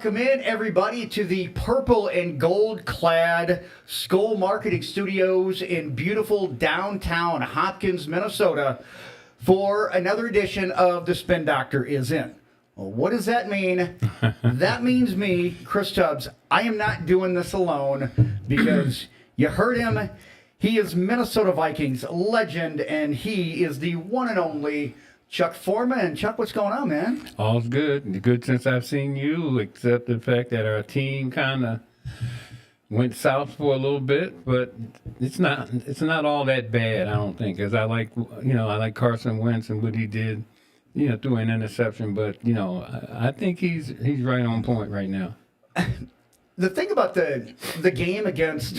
Welcome in, everybody, to the purple and gold-clad Skoll Marketing Studios in beautiful downtown Hopkins, Minnesota, for another edition of The Spin Doctor Is In. Well, what does that mean? That means me, Chris Tubbs. I am not doing this alone because you heard him. He is Minnesota Vikings legend, and he is the one and only Chuck Foreman. Chuck, what's going on, man? All's good. Good since I've seen you, except the fact that our team kind of went south for a little bit, but it's not all that bad, I don't think, because I like Carson Wentz and what he did, through an interception, but I think he's right on point right now. The thing about the game against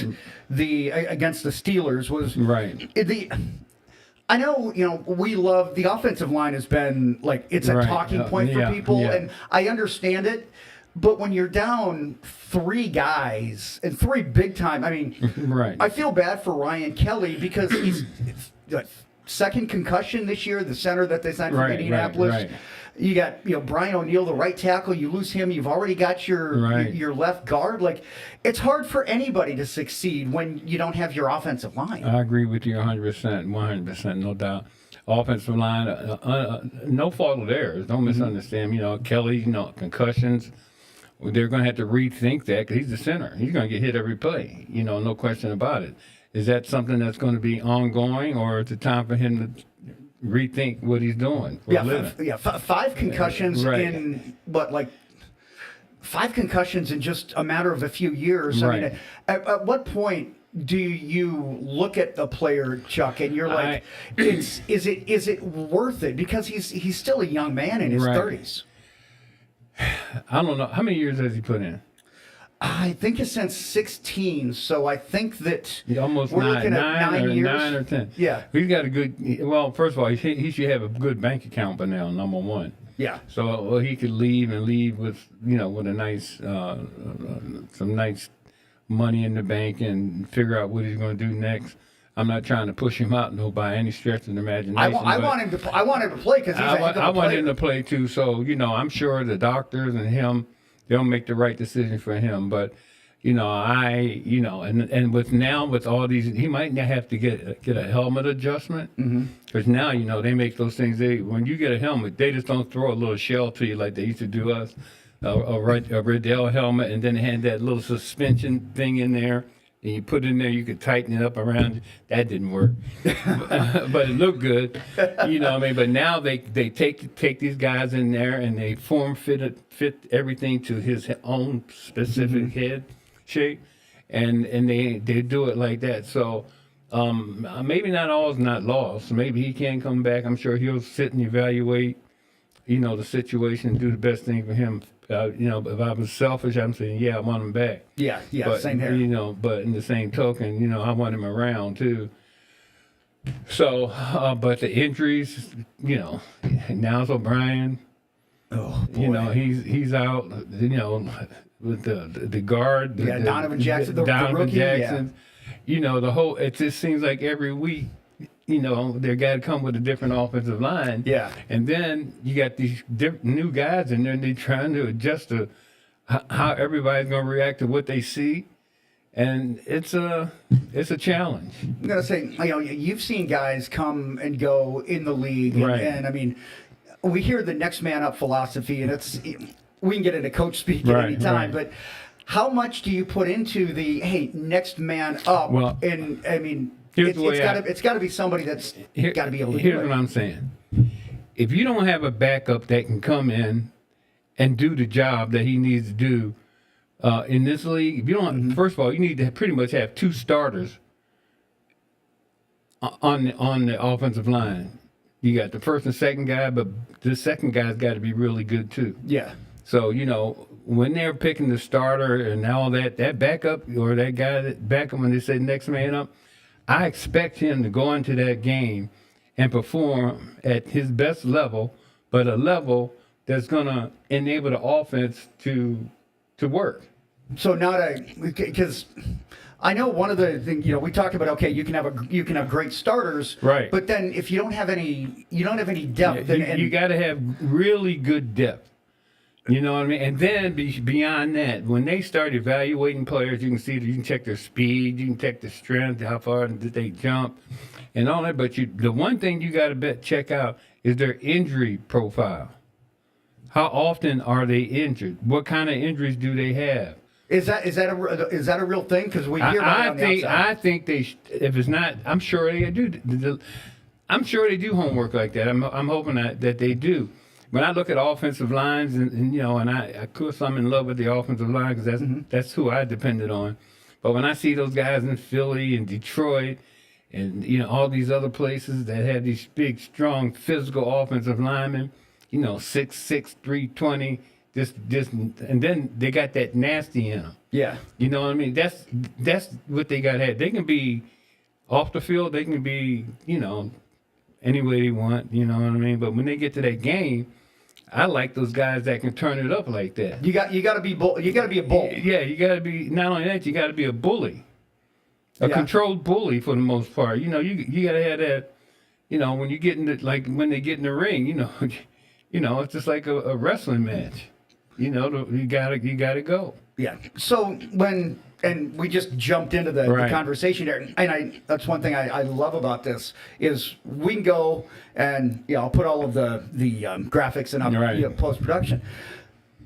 the Steelers was right. I know, we love the offensive line has been like it's a talking point for people, and I understand it. But when you're down three guys and three big time, I mean, right. I feel bad for Ryan Kelly because he's second concussion this year, the center that they signed from Indianapolis. Right. You got Brian O'Neill, the right tackle. You lose him, you've already got your left guard. Like, it's hard for anybody to succeed when you don't have your offensive line. I agree with you 100%, no doubt. Offensive line, no fault of theirs. Don't misunderstand. Kelly, concussions. They're going to have to rethink that because he's the center. He's going to get hit every play. No question about it. Is that something that's going to be ongoing, or is it time for him to rethink what he's doing for a living? Five concussions in five concussions in just a matter of a few years. Right. I mean, at what point do you look at the player, Chuck, and you're like, is it worth it? Because he's still a young man in his 30s. I don't know. How many years has he put in? I think it's since 16, so I think that almost we're looking at 9 years. 9 or 10. Yeah. He's got a good, first of all, he should have a good bank account by now, number one. Yeah. So he could leave with, with a nice, some nice money in the bank and figure out what he's going to do next. I'm not trying to push him out, by any stretch of the imagination. I want him to play because he's a heck of a player. I want him to play too. So, I'm sure the doctors and him, they'll make the right decision for him. But, and with all these, he might not have to get a helmet adjustment. Because now, they make those things. When you get a helmet, they just don't throw a little shell to you like they used to do us, a Riddell helmet, and then they had that little suspension thing in there. And you put it in there, you could tighten it up around. That didn't work, but it looked good, But now they take these guys in there and they fit everything to his own specific head shape, and they do it like that. So maybe not all is not lost. Maybe he can come back. I'm sure he'll sit and evaluate, the situation and do the best thing for him. If I was selfish, I'm saying, I want him back. Yeah, but, same here. But in the same token, I want him around too. So, but the injuries, now's O'Brien. Oh boy. He's out. With the guard. Donovan Jackson, the rookie. Jackson. The whole. It just seems like every week. They got to come with a different offensive line. Yeah. And then you got these new guys in there, and they're trying to adjust to how everybody's going to react to what they see. And it's a challenge. I'm going to say, you've seen guys come and go in the league. And I mean, we hear the next man up philosophy, and we can get into coach speak at any time, but how much do you put into the, next man up? Well, and I mean, it's got to be somebody that's got to be able to Here's do it. what I'm saying. If you don't have a backup that can come in and do the job that he needs to do in this league, if you don't, first of all, you need to pretty much have two starters on the offensive line. You got the first and second guy, but the second guy's got to be really good too. Yeah. So, when they're picking the starter and all that backup or that guy that backup, when they say next man up, I expect him to go into that game and perform at his best level, but a level that's going to enable the offense to work. So because I know one of the things, we talked about, you can have great starters, right? But then if you don't have any depth, you got to have really good depth. You know what I mean? And then beyond that, when they start evaluating players, you can check their speed, you can check their strength, how far did they jump, and all that. But the one thing you got to check out is their injury profile. How often are they injured? What kind of injuries do they have? Is that a real thing? Because we hear about it on the outside. I think if it's not, I'm sure they do. I'm sure they do homework like that. I'm hoping that they do. When I look at offensive lines, and you know, and of course I'm in love with the offensive line because that's who I depended on. But when I see those guys in Philly and Detroit, and you know all these other places that have these big, strong, physical offensive linemen, you know, 6'6", 320, just, and then they got that nasty in them. Yeah, you know what I mean. That's what they got had. They can be off the field. They can be, you know, any way they want. You know what I mean. But when they get to that game, I like those guys that can turn it up like that. You got to be a bull. Yeah, you got to be. Not only that, you got to be a bully, a controlled bully for the most part. You know, you got to have that. You know, when you get in when they get in the ring, you know, it's just like a wrestling match. You know, you gotta go. Yeah. So and we just jumped into the conversation there, and that's one thing I love about this is we can go and I'll put all of the graphics and post production.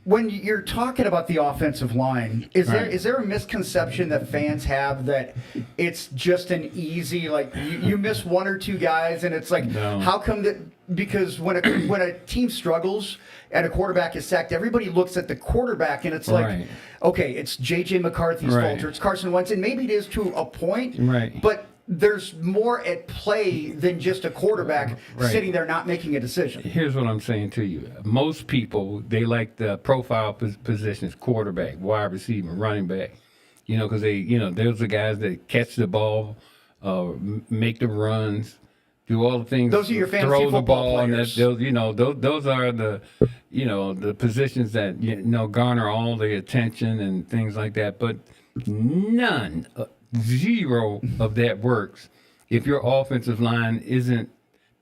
When you're talking about the offensive line, is there a misconception that fans have that it's just an easy, like you miss one or two guys and it's like how come that? Because when a team struggles and a quarterback is sacked, everybody looks at the quarterback and it's like, okay, it's J.J. McCarthy's fault or it's Carson Wentz, and maybe it is to a point, but there's more at play than just a quarterback sitting there not making a decision. Here's what I'm saying to you. Most people, they like the profile positions, quarterback, wide receiver, running back, you know, because those are guys that catch the ball, make the runs, do all the things. Those are your fantasy throw the football ball, players. And those are the positions that garner all the attention and things like that. But zero of that works if your offensive line isn't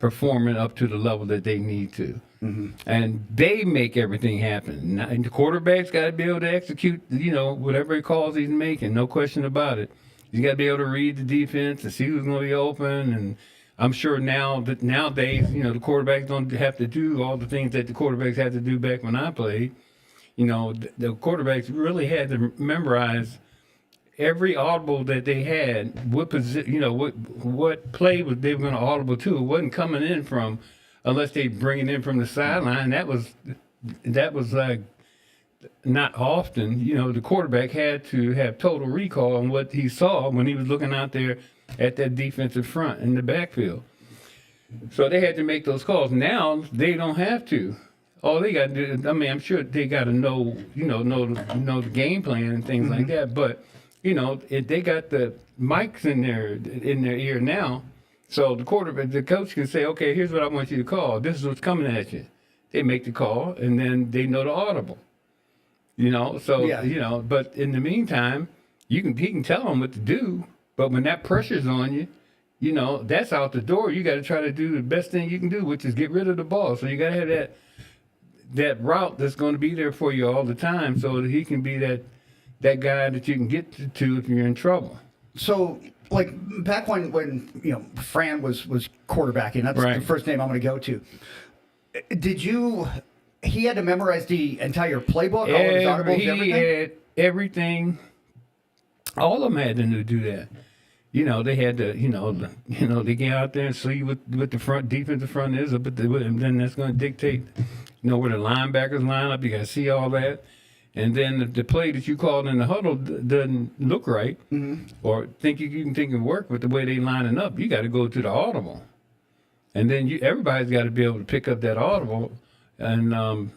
performing up to the level that they need to. Mm-hmm. And they make everything happen. And the quarterback's got to be able to execute, whatever he calls he's making, no question about it. He's got to be able to read the defense and see who's going to be open. And I'm sure nowadays, the quarterbacks don't have to do all the things that the quarterbacks had to do back when I played. The quarterbacks really had to memorize every audible that they had, what play they were going to audible to. It wasn't coming in from, unless they bring it in from the sideline. That was like not often. The quarterback had to have total recall on what he saw when he was looking out there at that defensive front in the backfield. So they had to make those calls. Now they don't have to. All they got to do, I'm sure they got to know the game plan and things like that. But if they got the mics in their ear now, so the coach can say, okay, here's what I want you to call. This is what's coming at you. They make the call, and then they know the audible. But in the meantime, he can tell them what to do. But when that pressure's on you, that's out the door. You got to try to do the best thing you can do, which is get rid of the ball. So you got to have that route that's going to be there for you all the time, so that he can be that guy that you can get to if you're in trouble. So, like back when Fran was quarterbacking, that's the first name I'm going to go to. He had to memorize the entire playbook, all of his audibles, everything? He had everything. All of them had to do that. They had to, they get out there and see what the front defensive front is, and then that's going to dictate, where the linebackers line up. You got to see all that. And then the play that you called in the huddle doesn't look right, or you can think it work with the way they lining up. You got to go to the audible, and then everybody's got to be able to pick up that audible and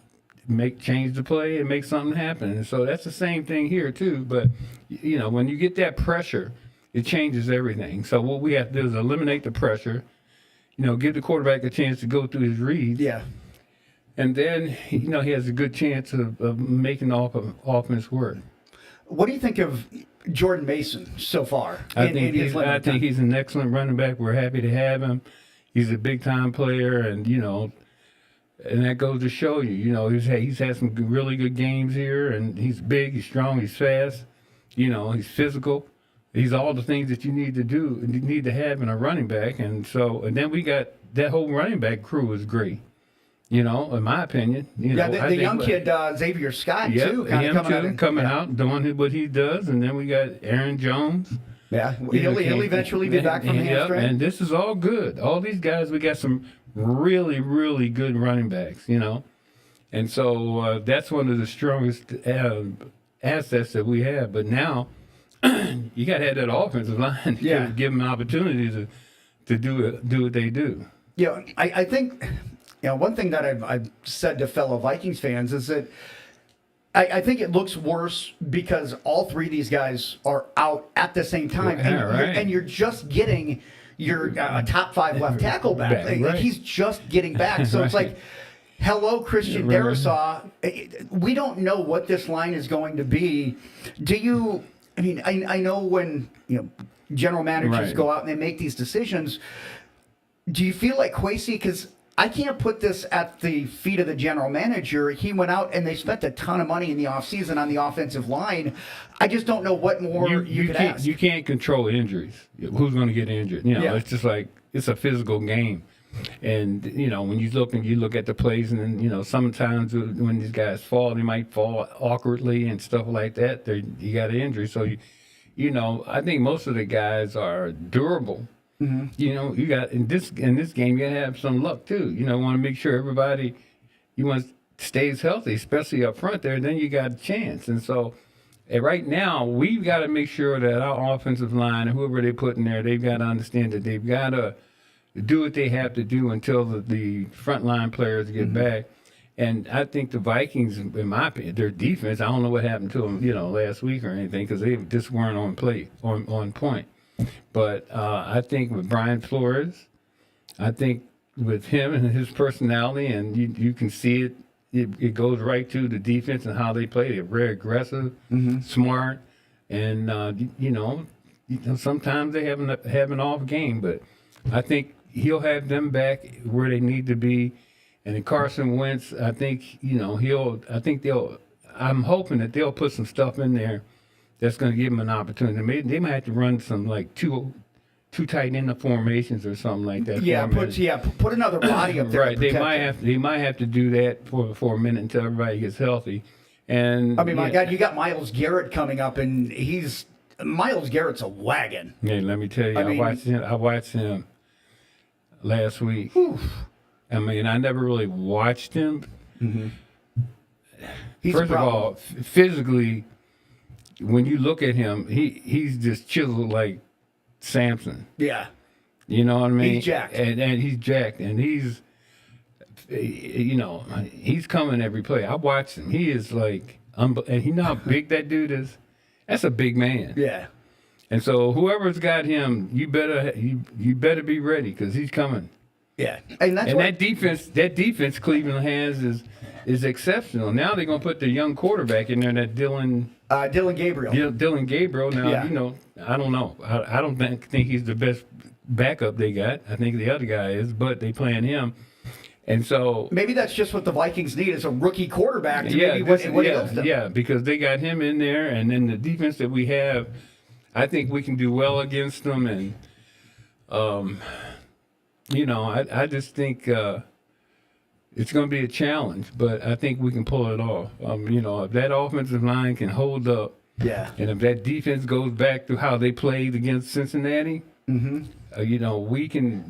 change the play and make something happen. And so that's the same thing here too. But when you get that pressure, it changes everything. So what we have to do is eliminate the pressure. Give the quarterback a chance to go through his reads. Yeah. And then, he has a good chance of making the offense work. What do you think of Jordan Mason so far? I think he's an excellent running back. We're happy to have him. He's a big-time player, and, And that goes to show you, he's had some really good games here, and he's big, he's strong, he's fast, he's physical. He's all the things that you need to have in a running back. And then we got that whole running back crew is great. In my opinion. The young kid, Xavier Scott, too, coming out, doing what he does. And then we got Aaron Jones. Yeah, he'll eventually be back from hamstring. And this is all good. All these guys, we got some really, really good running backs, And so that's one of the strongest assets that we have. But now you got to have that offensive line to give them an opportunity to do what they do. Yeah, I think one thing that I've said to fellow Vikings fans is that I think it looks worse because all three of these guys are out at the same time, and you're just getting your top 5 left tackle back. Right. He's just getting back, so it's like, hello, Christian Darrisaw. We don't know what this line is going to be. Do you? I mean, I know when general managers go out and they make these decisions. Do you feel like Kwesi? Because I can't put this at the feet of the general manager. He went out and they spent a ton of money in the offseason on the offensive line. I just don't know what more you could ask. You can't control injuries. Who's going to get injured? It's just like it's a physical game. And, when you look at the plays, and then, sometimes when these guys fall, they might fall awkwardly and stuff like that. You got an injury. So, I think most of the guys are durable. Mm-hmm. You got in this game, you got to have some luck too. Want to make sure everybody stays healthy, especially up front there. Then you got a chance. And so, right now, we've got to make sure that our offensive line, whoever they put in there, they've got to understand that they've got to do what they have to do until the frontline players get back. And I think the Vikings, in my opinion, their defense, I don't know what happened to them, last week or anything, because they just weren't on point. But I think with Brian Flores, I think with him and his personality, and you can see it goes right to the defense and how they play. They're very aggressive, smart, and sometimes they have an off game. But I think he'll have them back where they need to be. And then Carson Wentz, I think I'm hoping that they'll put some stuff in there that's going to give them an opportunity. They might have to run some like two tight end formations or something like that. Put another body up there. Right, they might have to do that for a minute until everybody gets healthy. And I mean, my God, you got Myles Garrett coming up, and Myles Garrett's a wagon. Yeah, let me tell you, I watched him last week. Whew. I mean, I never really watched him. Mm-hmm. First of all, physically, when you look at him, he's just chiseled like Samson. Yeah. You know what I mean? He's jacked. And he's jacked. And he's coming every play. I watched him. He is like, and you know how big that dude is? That's a big man. Yeah. And so whoever's got him, you better be ready because he's coming. Yeah. That defense Cleveland has is exceptional. Now they're going to put the young quarterback in there, that Dylan Gabriel. Dylan Gabriel. Now, I don't know. I don't think he's the best backup they got. I think the other guy is, but they playing him. And so maybe that's just what the Vikings need is a rookie quarterback to Yeah, because they got him in there, and then the defense that we have, I think we can do well against them. And, I just think it's going to be a challenge, but I think we can pull it off. If that offensive line can hold up, and if that defense goes back to how they played against Cincinnati, we can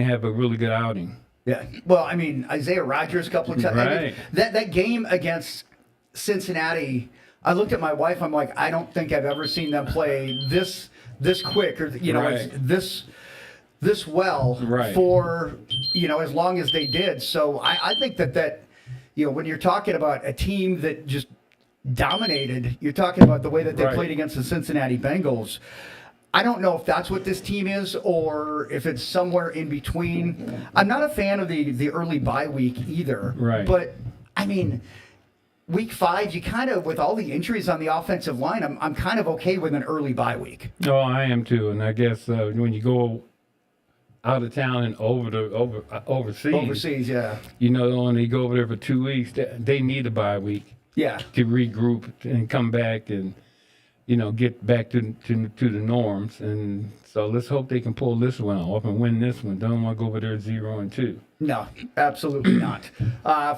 have a really good outing. Yeah. Well, I mean, Isaiah Rodgers a couple of times. Right. I mean, that game against Cincinnati, I looked at my wife. I'm like, I don't think I've ever seen them play this quick, or it's this well for as long as they did. So I think that when you're talking about a team that just dominated, you're talking about the way that they played against the Cincinnati Bengals. I don't know if that's what this team is or if it's somewhere in between. I'm not a fan of the early bye week either. Right. But I mean, week 5, you kind of, with all the injuries on the offensive line, I'm kind of okay with an early bye week. Oh, I am too. And I guess when you go out of town and overseas. Overseas, yeah. You know, when they go over there for 2 weeks, they need a bye week Yeah. to regroup and come back and, you know, get back to the norms. And so let's hope they can pull this one off and win this one. Don't want to go over there 0-2. No, absolutely not.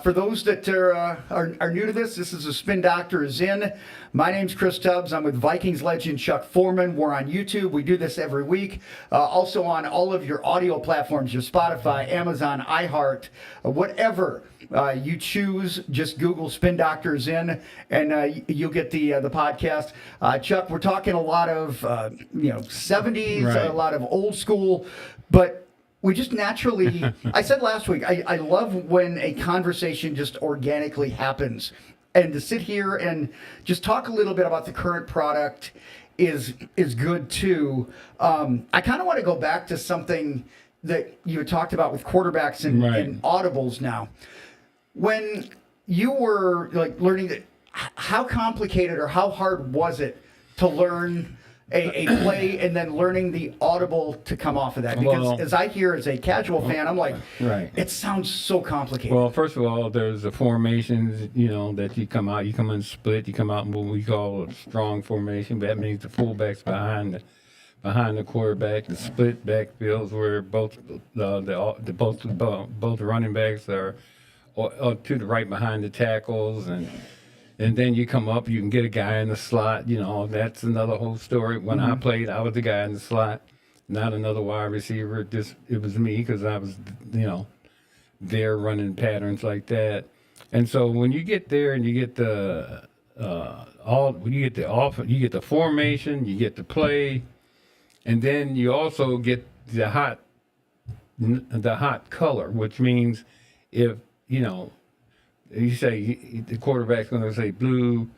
For those that are new to this is a Spin Doctor is in. My name's Chris Tubbs. I'm with Vikings legend Chuck Foreman. We're on YouTube. We do this every week. Also on all of your audio platforms, your Spotify, Amazon, iHeart, whatever you choose. Just Google Spin Doctors in, and you'll get the podcast. Chuck, we're talking a lot of 70s, Right. a lot of old school, but we just naturally, I said last week, I love when a conversation just organically happens. And to sit here and just talk a little bit about the current product is good too. I kind of want to go back to something that you had talked about with quarterbacks and, Right. and audibles now. When you were like learning, how complicated or how hard was it to learn a play and then learning the audible to come off of that? Because Well, as I hear as a casual fan, I'm like, Right. it sounds so complicated. Well, first of all, there's the formations, you know, that you come out. You come in split. You come out in what we call a strong formation. That means the fullback's behind the quarterback. The split backfields where both both running backs are to the right behind the tackles, and then you come up. You can get a guy in the slot. You know, that's another whole story. When I played, I was the guy in the slot, not another wide receiver. It was me because I was, you know, there running patterns like that. And so when you get there and you get the you get the formation, you get the play, and then you also get the hot color, which means if you know. You say the quarterback's going to say blue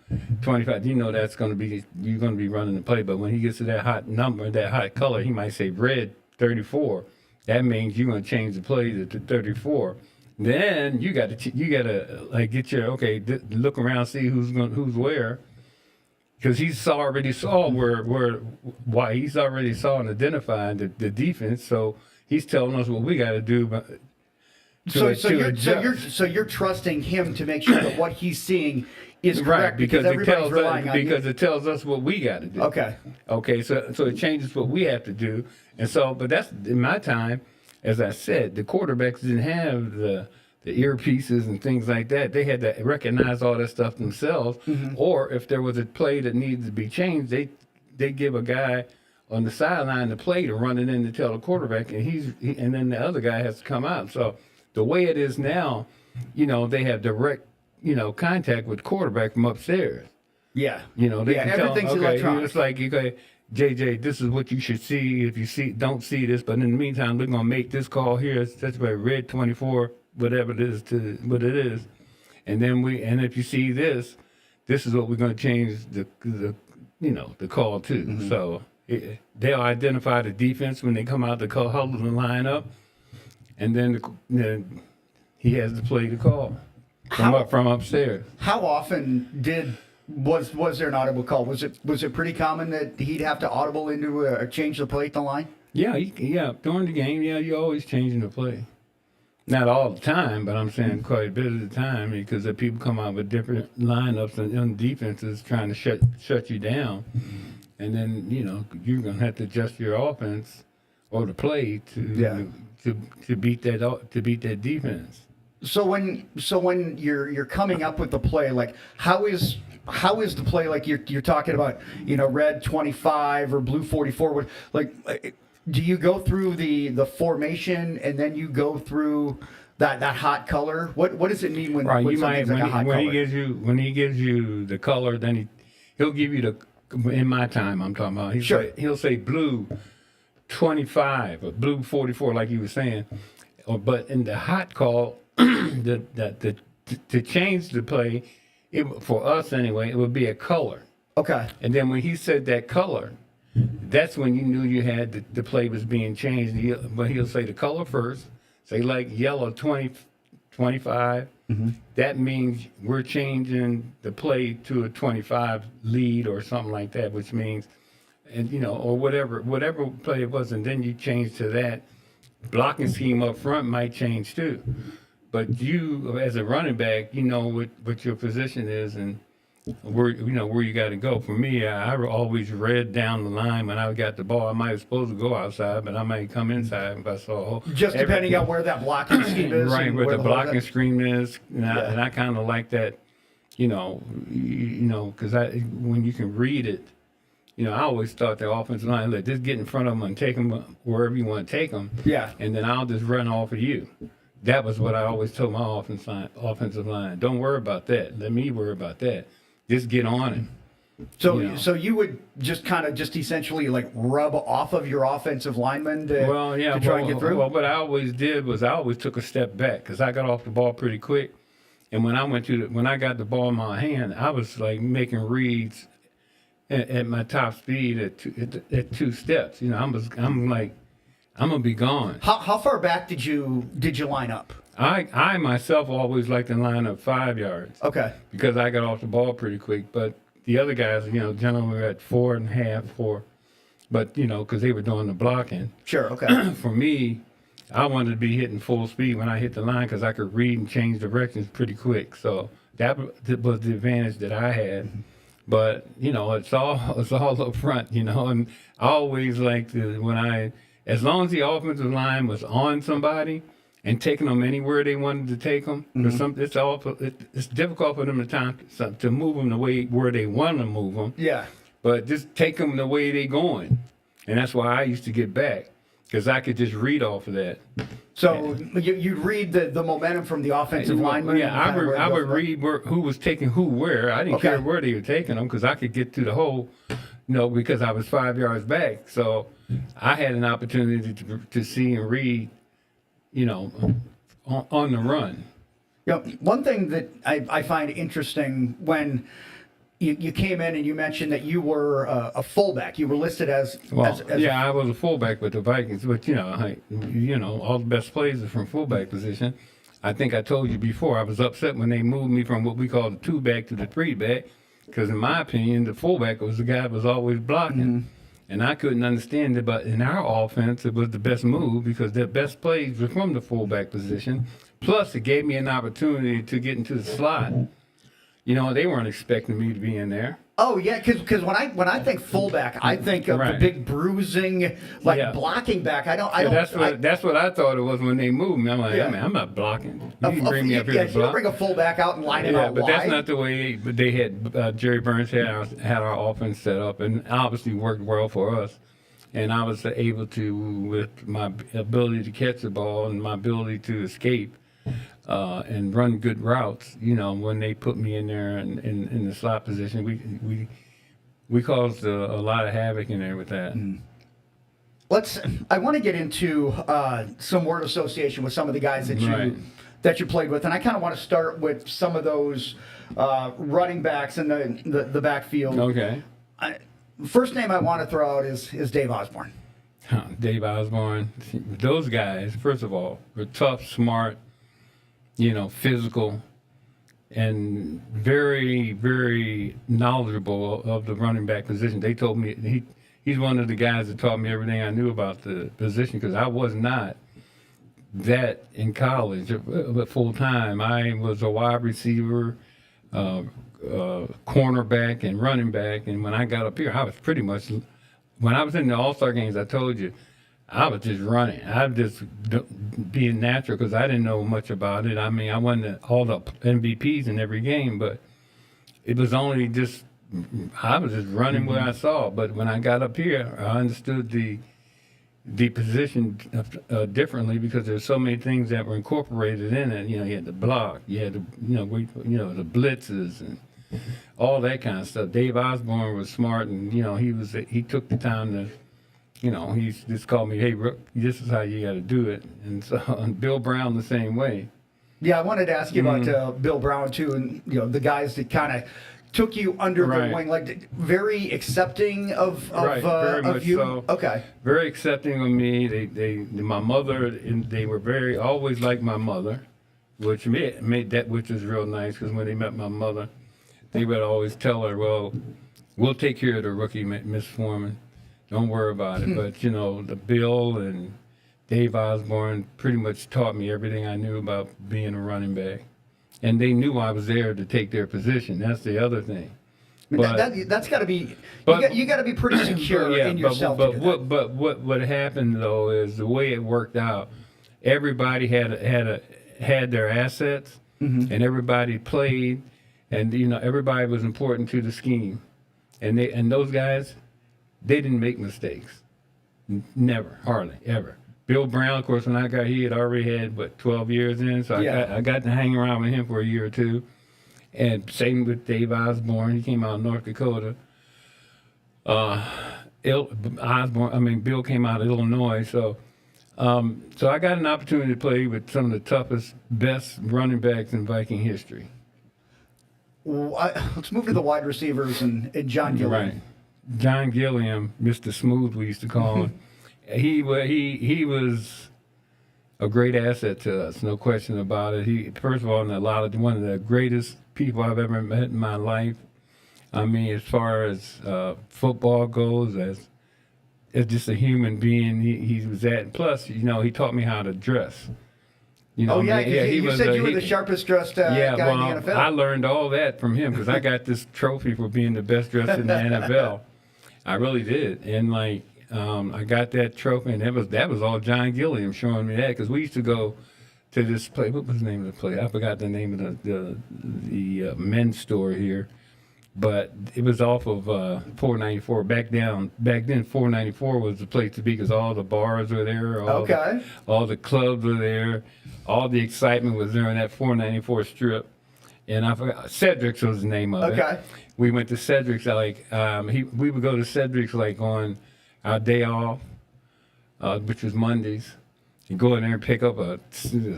25. You know that's going to be you're going to be running the play. But when he gets to that hot number, that hot color, he might say red 34. That means you're going to change the play to 34. Then you got to like get your look around, see who's where, because he's already saw why he's already saw and identified the defense. So he's telling us what we got to do. But So you're trusting him to make sure that what he's seeing is correct, right, because everybody's relying on you. it tells us what we got to do. Okay. So it changes what we have to do, and so but that's in my time, as I said, the quarterbacks didn't have the earpieces and things like that. They had to recognize all that stuff themselves, or if there was a play that needed to be changed, they give a guy on the sideline the play to run it in to tell the quarterback, and and then the other guy has to come out. So the way it is now, you know, they have direct, you know, contact with quarterback from upstairs. Yeah. You know, they can tell, everything's electronic. it's like, JJ, this is what you should see. If you don't see this, but in the meantime, we're going to make this call here. That's why red 24, whatever it is to what it is. And then if you see this is what we're going to change the call to. So they'll identify the defense when they come out the huddle and line up. And then he has to play the call from upstairs. How often was there an audible call? Was it pretty common that he'd have to audible into a change the play at the line? Yeah, during the game, you're always changing the play. Not all the time, but I'm saying quite a bit of the time, because if people come out with different lineups and defenses trying to shut you down, and then you're gonna have to adjust your offense or the play to beat that defense. So when you're coming up with the play, like how is the play, like you're talking about, red 25 or blue 44? Like, do you go through the formation and then you go through that hot color? What does it mean when something's like a hot color? When he gives you the color, then he'll give you in my time I'm talking about. He'll say blue 25 or blue 44, like you were saying. But in the hot call, to change the play, for us anyway, it would be a color. Okay. And then when he said that color, that's when you knew you had the play was being changed. But he'll say the color first, say like yellow 25. That means we're changing the play to a 25 lead or something like that, which means, or whatever play it was, and then you change to that. blocking scheme up front might change too. But you, as a running back, you know what your position is and where you got to go. For me, I always read down the line when I got the ball. I might have supposed to go outside, but I might come inside if I saw. Just depending on where that blocking scheme is. Right, where the blocking is. scheme is, and I kind of like that. Because when you can read it, I always thought the offensive line, look, just get in front of them and take them wherever you want to take them. Yeah. And then I'll just run off of you. That was what I always told my offensive line. Don't worry about that. Let me worry about that. Just get on it. So you would just kind of essentially like rub off of your offensive lineman to try and get through? Well, what I always did was I always took a step back because I got off the ball pretty quick. And when I got the ball in my hand, I was like making reads at my top speed at 2 steps. I'm like, I'm gonna be gone. How far back did you line up? I myself always like to line up 5 yards. Okay. Because I got off the ball pretty quick, but the other guys, generally were at 4.5, 4. But because they were doing the blocking. Sure. Okay. For me, I wanted to be hitting full speed when I hit the line because I could read and change directions pretty quick. So that was the advantage that I had. But it's all up front. And I always liked as long as the offensive line was on somebody and taking them anywhere they wanted to take them. It's difficult for them to move them the way where they want to move them. Yeah. But just take them the way they're going, and that's why I used to get back. Because I could just read off of that. So you'd read the momentum from the offensive lineman? Yeah, I would read who was taking who where. I didn't care where they were taking them because I could get to the hole, because I was 5 yards back. So I had an opportunity to see and read, on the run. One thing that I find interesting when you came in and you mentioned that you were a fullback. You were listed as I was a fullback with the Vikings, but all the best plays are from fullback position. I think I told you before I was upset when they moved me from what we call the 2-back to the 3-back, because in my opinion the fullback was the guy that was always blocking, and I couldn't understand it. But in our offense, it was the best move because the best plays were from the fullback position. Plus, it gave me an opportunity to get into the slot. They weren't expecting me to be in there. Oh yeah, because when I think fullback, I think of the big bruising, blocking back. That's what I thought it was when they moved me. I'm like, man, I'm not blocking. You didn't bring me up here to block. You bring a fullback out and line it out but wide. That's not the way they had. Jerry Burns had our offense set up, and obviously worked well for us. And I was able to, with my ability to catch the ball and my ability to escape. And run good routes, when they put me in there in the slot position, we caused a lot of havoc in there with that. I want to get into some word association with some of the guys that you played with, and I kind of want to start with some of those running backs in the backfield. Okay. First name I want to throw out is Dave Osborne. Dave Osborne. Those guys, first of all, were tough, smart, physical, and very, very knowledgeable of the running back position. They told me he's one of the guys that taught me everything I knew about the position because I was not that in college, but full time. I was a wide receiver, cornerback, and running back. And when I got up here, I was pretty much, when I was in the All-Star games, I told you, I was just running. I was just being natural because I didn't know much about it. I mean, I won all the MVPs in every game, but it was only just, I was just running where I saw. But when I got up here, I understood the position differently because there's so many things that were incorporated in it. You had the block, you had the blitzes and all that kind of stuff. Dave Osborne was smart, and he took the time to. He just called me, hey, Rook, this is how you got to do it. And so and Bill Brown the same way. Yeah, I wanted to ask you about Bill Brown, too, and, the guys that kind of took you under the wing, like very accepting of very much you? So. Okay. Very accepting of me. My mother, they were always like my mother, which made that, which is real nice, because when they met my mother, they would always tell her, well, we'll take care of the rookie, Miss Foreman. Don't worry about it. But, the Bill and Dave Osborne pretty much taught me everything I knew about being a running back. And they knew I was there to take their position. That's the other thing. That's got to be. You got to be pretty secure in yourself. But what happened though is the way it worked out. Everybody had their assets, and everybody played, and everybody was important to the scheme, and those guys, they didn't make mistakes, never, hardly ever. Bill Brown, of course, when I got here, he had already had 12 years in, so I got to hang around with him for a year or two. And same with Dave Osborne. He came out of North Dakota. Bill came out of Illinois. So I got an opportunity to play with some of the toughest, best running backs in Viking history. Well, let's move to the wide receivers and John Gilliam. Right. John Gilliam, Mr. Smooth, we used to call him. He was a great asset to us, no question about it. He, first of all, one of the greatest people I've ever met in my life. I mean, as far as football goes, as just a human being, he was that. Plus, he taught me how to dress. You said you were the sharpest dressed guy in the NFL. I learned all that from him because I got this trophy for being the best dressed in the NFL. I really did, and I got that trophy, and that was all John Gilliam showing me that, because we used to go to this place. What was the name of the place? I forgot the name of the men's store here, but it was off of 494. Back then, 494 was the place to be because all the bars were there. All the clubs were there. All the excitement was there in that 494 strip. And I forgot, Cedric's was the name of it. We went to Cedric's, we would go to Cedric's on our day off, which was Mondays. You go in there and pick up a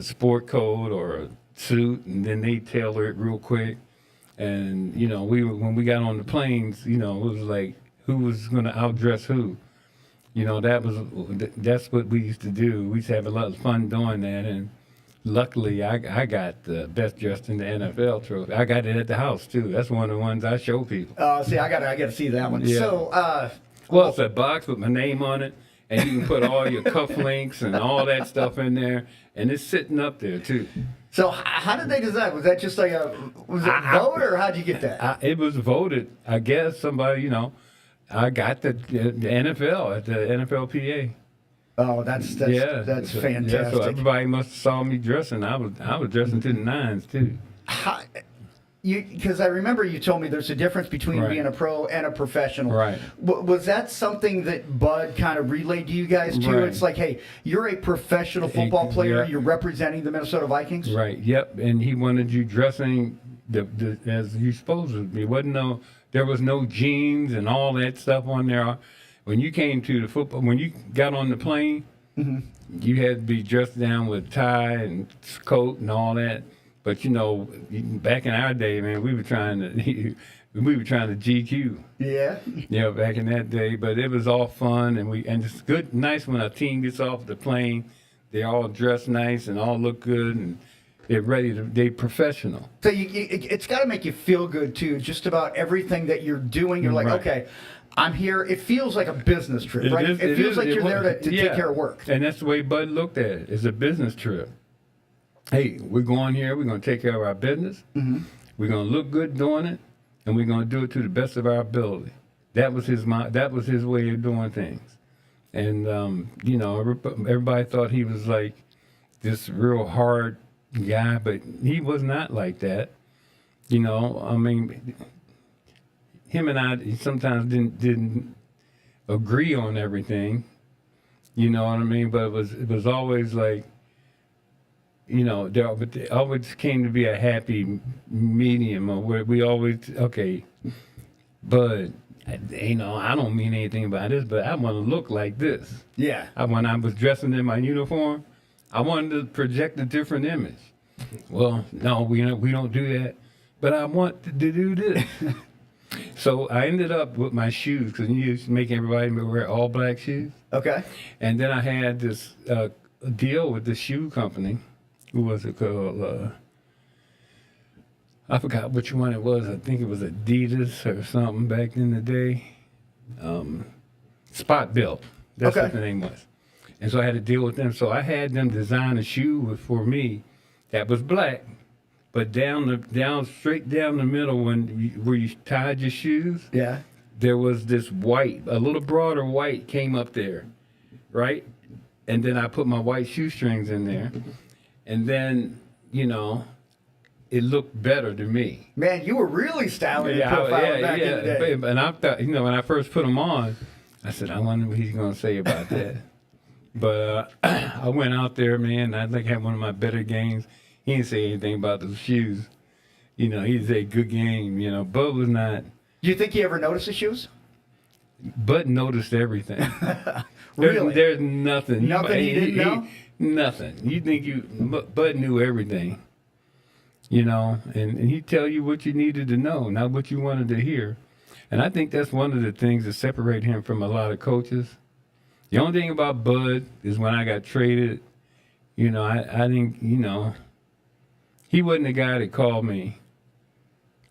sport coat or a suit, and then they tailor it real quick. And when we got on the planes, it was like who was going to outdress who. That's what we used to do. We used to have a lot of fun doing that, and luckily I got the best dressed in the NFL trophy. I got it at the house too. That's one of the ones I show people. See, I got to see that one. Yeah. So. Well, it's a box with my name on it, and you can put all your cufflinks and all that stuff in there, and it's sitting up there too. So how did they design? Was that just like was it vote, or how'd you get that? It was voted. I guess somebody, I got the NFL at the NFLPA. Oh, that's fantastic. Yeah, so everybody must have saw me dressing. I was dressing to the nines too. Because I remember you told me there's a difference between being a pro and a professional. Right. Was that something that Bud kind of relayed to you guys too? Right. It's like, hey, you're a professional football player. Yep. You're representing the Minnesota Vikings. Right. Yep. And he wanted you dressing as you supposed to be. There was no jeans and all that stuff on there. When you came to the football, when you got on the plane, you had to be dressed down with tie and coat and all that. But back in our day, man, we were trying to GQ. Yeah. Yeah, back in that day. But it was all fun, and it's nice when a team gets off the plane. They're all dressed nice and all look good, and they're professional. So it's got to make you feel good too. Just about everything that you're doing, you're like, okay, I'm here. It feels like a business trip, right? It feels like you're there to take care of work. And that's the way Bud looked at it. It's a business trip. Hey, we're going here. We're going to take care of our business. We're going to look good doing it, and we're going to do it to the best of our ability. That was his way of doing things. And everybody thought he was like this real hard guy, but he was not like that. I mean, him and I sometimes didn't agree on everything. You know what I mean? But it was always like, there always came to be a happy medium of where we always, but, I don't mean anything by this, but I want to look like this. Yeah. When I was dressing in my uniform, I wanted to project a different image. Well, no, we don't do that, but I want to do this. So I ended up with my shoes, because you used to make everybody wear all black shoes. Okay. And then I had this deal with the shoe company. Who was it called? I forgot which one it was. I think it was Adidas or something back in the day. Spot Built. That's what the name was. And so I had to deal with them. So I had them design a shoe for me that was black, but straight down the middle where you tied your shoes, Yeah. there was this white, a little broader white came up there, right? And then I put my white shoestrings in there. And then, it looked better to me. Man, you were really styling the profile back in the day. And I thought, when I first put them on, I said, I wonder what he's going to say about that. But I went out there, man. I think I had one of my better games. He didn't say anything about those shoes. He said, good game. Bud was not. Do you think he ever noticed the shoes? Bud noticed everything. Really? There's nothing. Nothing he didn't know? Nothing. You think Bud knew everything. And he'd tell you what you needed to know, not what you wanted to hear. And I think that's one of the things that separate him from a lot of coaches. The only thing about Bud is when I got traded, I think, he wasn't the guy that called me.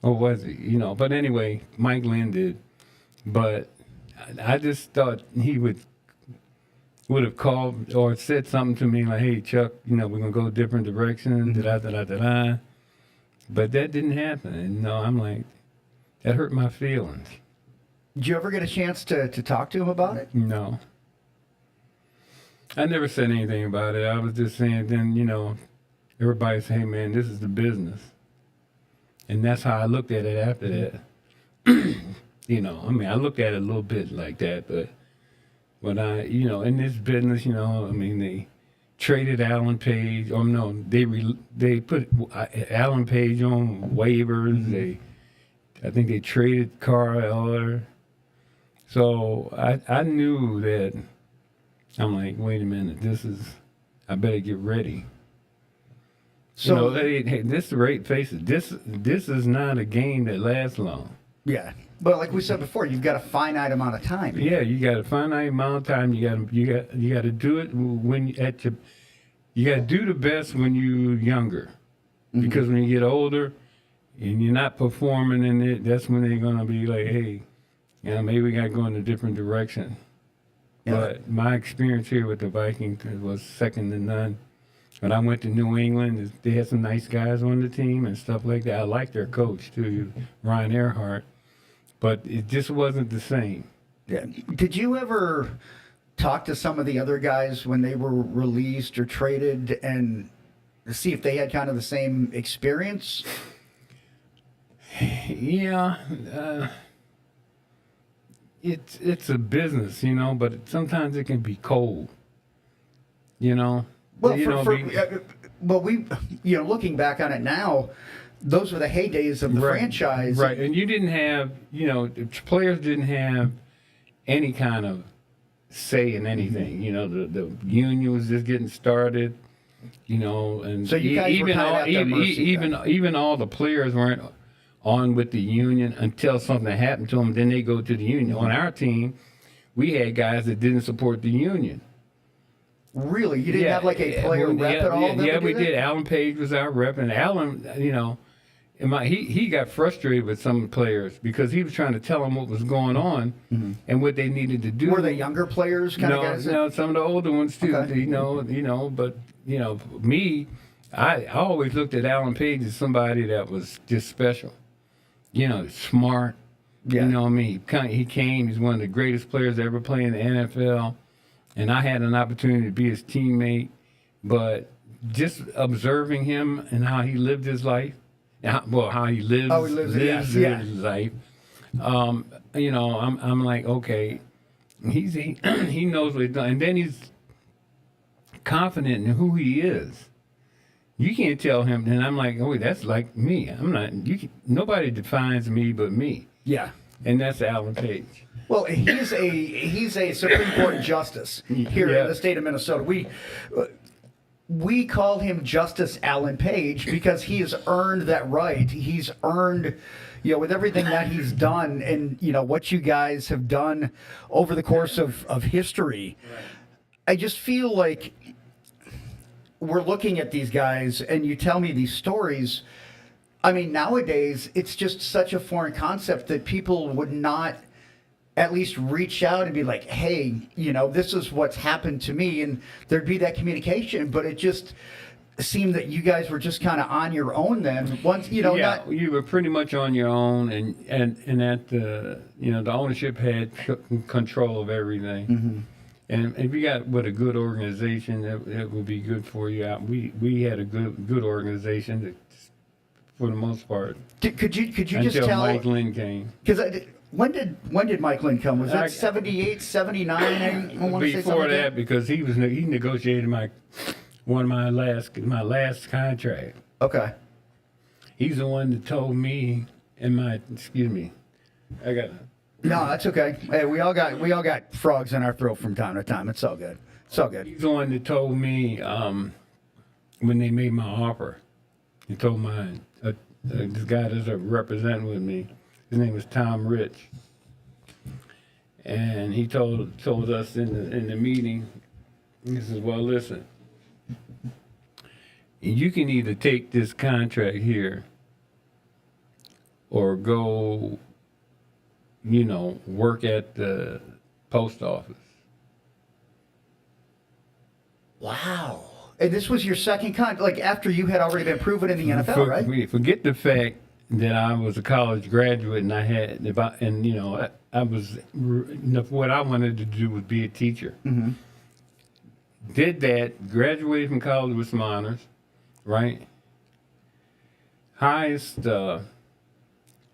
Or was he? But anyway, Mike Lynn did. But I just thought he would have called or said something to me like, hey, Chuck, we're going to go a different direction, da-da-da-da-da. But that didn't happen. And, I'm like, that hurt my feelings. Did you ever get a chance to talk to him about it? No. I never said anything about it. I was just saying then, everybody say, hey, man, this is the business. And that's how I looked at it after that. I looked at it a little bit like that, but when in this business, they traded Alan Page. Or no, they put Alan Page on waivers. Mm-hmm. I think they traded Carl Eller. So I knew that. I'm like, wait a minute, I better get ready. So hey, this rate faces this is not a game that lasts long. Yeah, but like we said before, you've got a finite amount of time. Yeah, you got a finite amount of time. You got to do it when you got to do the best when you're younger, because when you get older and you're not performing in it, that's when they're gonna be like, hey, maybe we got to go in a different direction. Yeah. But my experience here with the Vikings was second to none. When I went to New England, they had some nice guys on the team and stuff like that. I liked their coach, too, Ryan Earhart. But it just wasn't the same. Yeah. Did you ever talk to some of the other guys when they were released or traded and see if they had kind of the same experience? Yeah. It's a business, but sometimes it can be cold, Well, looking back on it now, those were the heydays of the franchise. Right, and you didn't have, the players didn't have any kind of say in anything. The union was just getting started, and so you guys were kind of at their mercy, even all the players weren't on with the union until something happened to them. Then they go to the union. On our team, we had guys that didn't support the union. Really? You didn't have like a player rep at all? Yeah, we did. Alan Page was our rep, and Alan, he got frustrated with some players because he was trying to tell them what was going on and what they needed to do. Were they younger players kind of guys? No, some of the older ones too. Okay. But me, I always looked at Alan Page as somebody that was just special. Smart. Yeah. He came. He's one of the greatest players to ever play in the NFL. And I had an opportunity to be his teammate, but just observing him and how he lived his life, how he lives his life, I'm like, okay, he knows what he's done, and then he's confident in who he is. You can't tell him, and I'm like, oh, that's like me. I'm not. Nobody defines me but me. Yeah. And that's Alan Page. Well, he's a Supreme Court justice here in the state of Minnesota. We call him Justice Alan Page because he has earned that right. He's earned, with everything that he's done and, what you guys have done over the course of history. Right. I just feel like we're looking at these guys and you tell me these stories. I mean, nowadays, it's just such a foreign concept that people would not at least reach out and be like, hey, this is what's happened to me, and there'd be that communication. But it just seemed that you guys were just kind of on your own then. Once, you were pretty much on your own, and at the the ownership had control of everything. Mm-hmm. And if you got with a good organization, it would be good for you. We had a good organization that, for the most part. Could you just until tell? Mike Lynn came. Because when did Mike Lynn come? Was that 78, 79? I want to say Before that, because he negotiated my last contract. Okay. He's the one that told me No, that's okay. Hey, we all got frogs in our throat from time to time. It's all good. It's all good. He's the one that told me when they made my offer. He told this guy that's representing with me. His name was Tom Rich, and he told us in the meeting. He says, "Well, listen, you can either take this contract here, or go, work at the post office." Wow. And this was your second contract, like after you had already been proven in the NFL, right? Forget the fact that I was a college graduate and I was what I wanted to do was be a teacher. Mm-hmm. Did that, graduated from college with some honors, right? Highest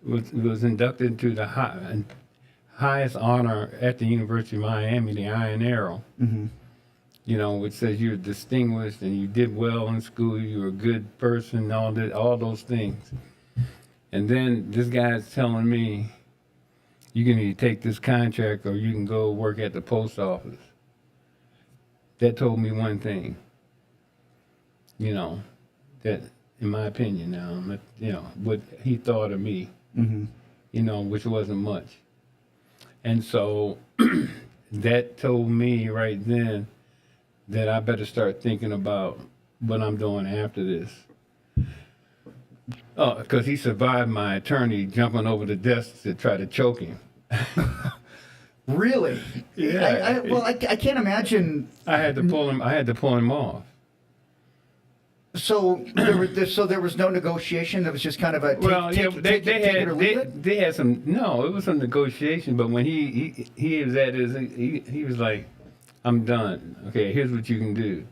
was inducted into the highest honor at the University of Miami, the Iron Arrow. Mm-hmm. Which says you're distinguished and you did well in school, you were a good person, all those things. And then this guy's telling me, you can either take this contract or you can go work at the post office. That told me one thing, that in my opinion now, what he thought of me, Mm-hmm. Which wasn't much. And so that told me right then that I better start thinking about what I'm doing after this. Oh, because he survived my attorney jumping over the desk to try to choke him. Really? Yeah. I can't imagine. I had to pull him off. So there was no negotiation. There was just kind of a take it or leave it? They had some. No, it was some negotiation. But when he was at his, he was like, "I'm done. Okay, here's what you can do."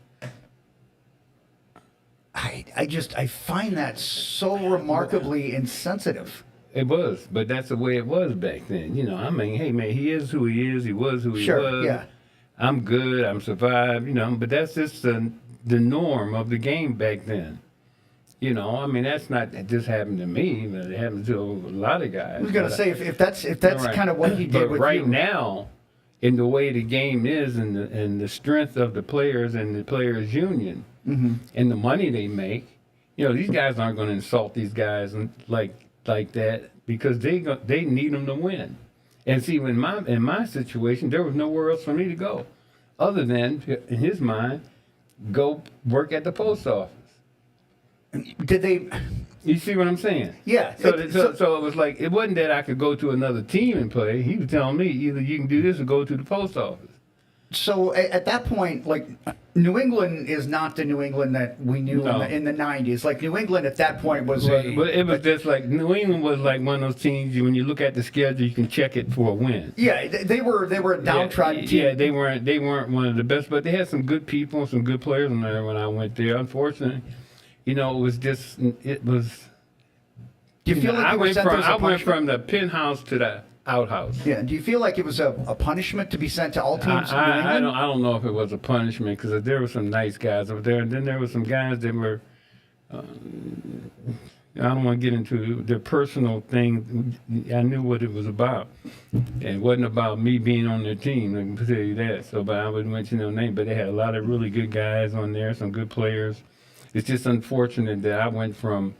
I find that so remarkably insensitive. It was, but that's the way it was back then. Hey man, he is who he is. He was who he Sure, was. yeah. I'm good. I'm survived. But that's just the norm of the game back then. That's not just happened to me, but it happened to a lot of guys. I was gonna say if that's Right. kind of what he did But with right you. now, in the way the game is, and the strength of the players and the players' union, Mm-hmm. and the money they make, these guys aren't going to insult these guys like that because they need them to win. And see, in my situation, there was nowhere else for me to go, other than, in his mind, go work at the post office. Did they? You see what I'm saying? Yeah. So it was like, it wasn't that I could go to another team and play. He was telling me either you can do this or go to the post office. So at that point, like, New England is not the New England that we knew No. in the 90s. Like, New England at that point was But it was just like, New England was like one of those teams, when you look at the schedule, you can check it for a win. Yeah, they were a downtrodden team. Yeah, they weren't one of the best, but they had some good people and some good players in there when I went there. Unfortunately, it was. Do you feel like I you were went sent from there as a punishment? from the penthouse to the outhouse. Yeah. Do you feel like it was a punishment to be sent to all teams in New I England? don't know if it was a punishment, because there were some nice guys over there, and then there were some guys that were. I don't want to get into their personal thing. I knew what it was about. It wasn't about me being on their team, I can tell you that. So, but I wouldn't mention their name. But they had a lot of really good guys on there, some good players. It's just unfortunate that I went from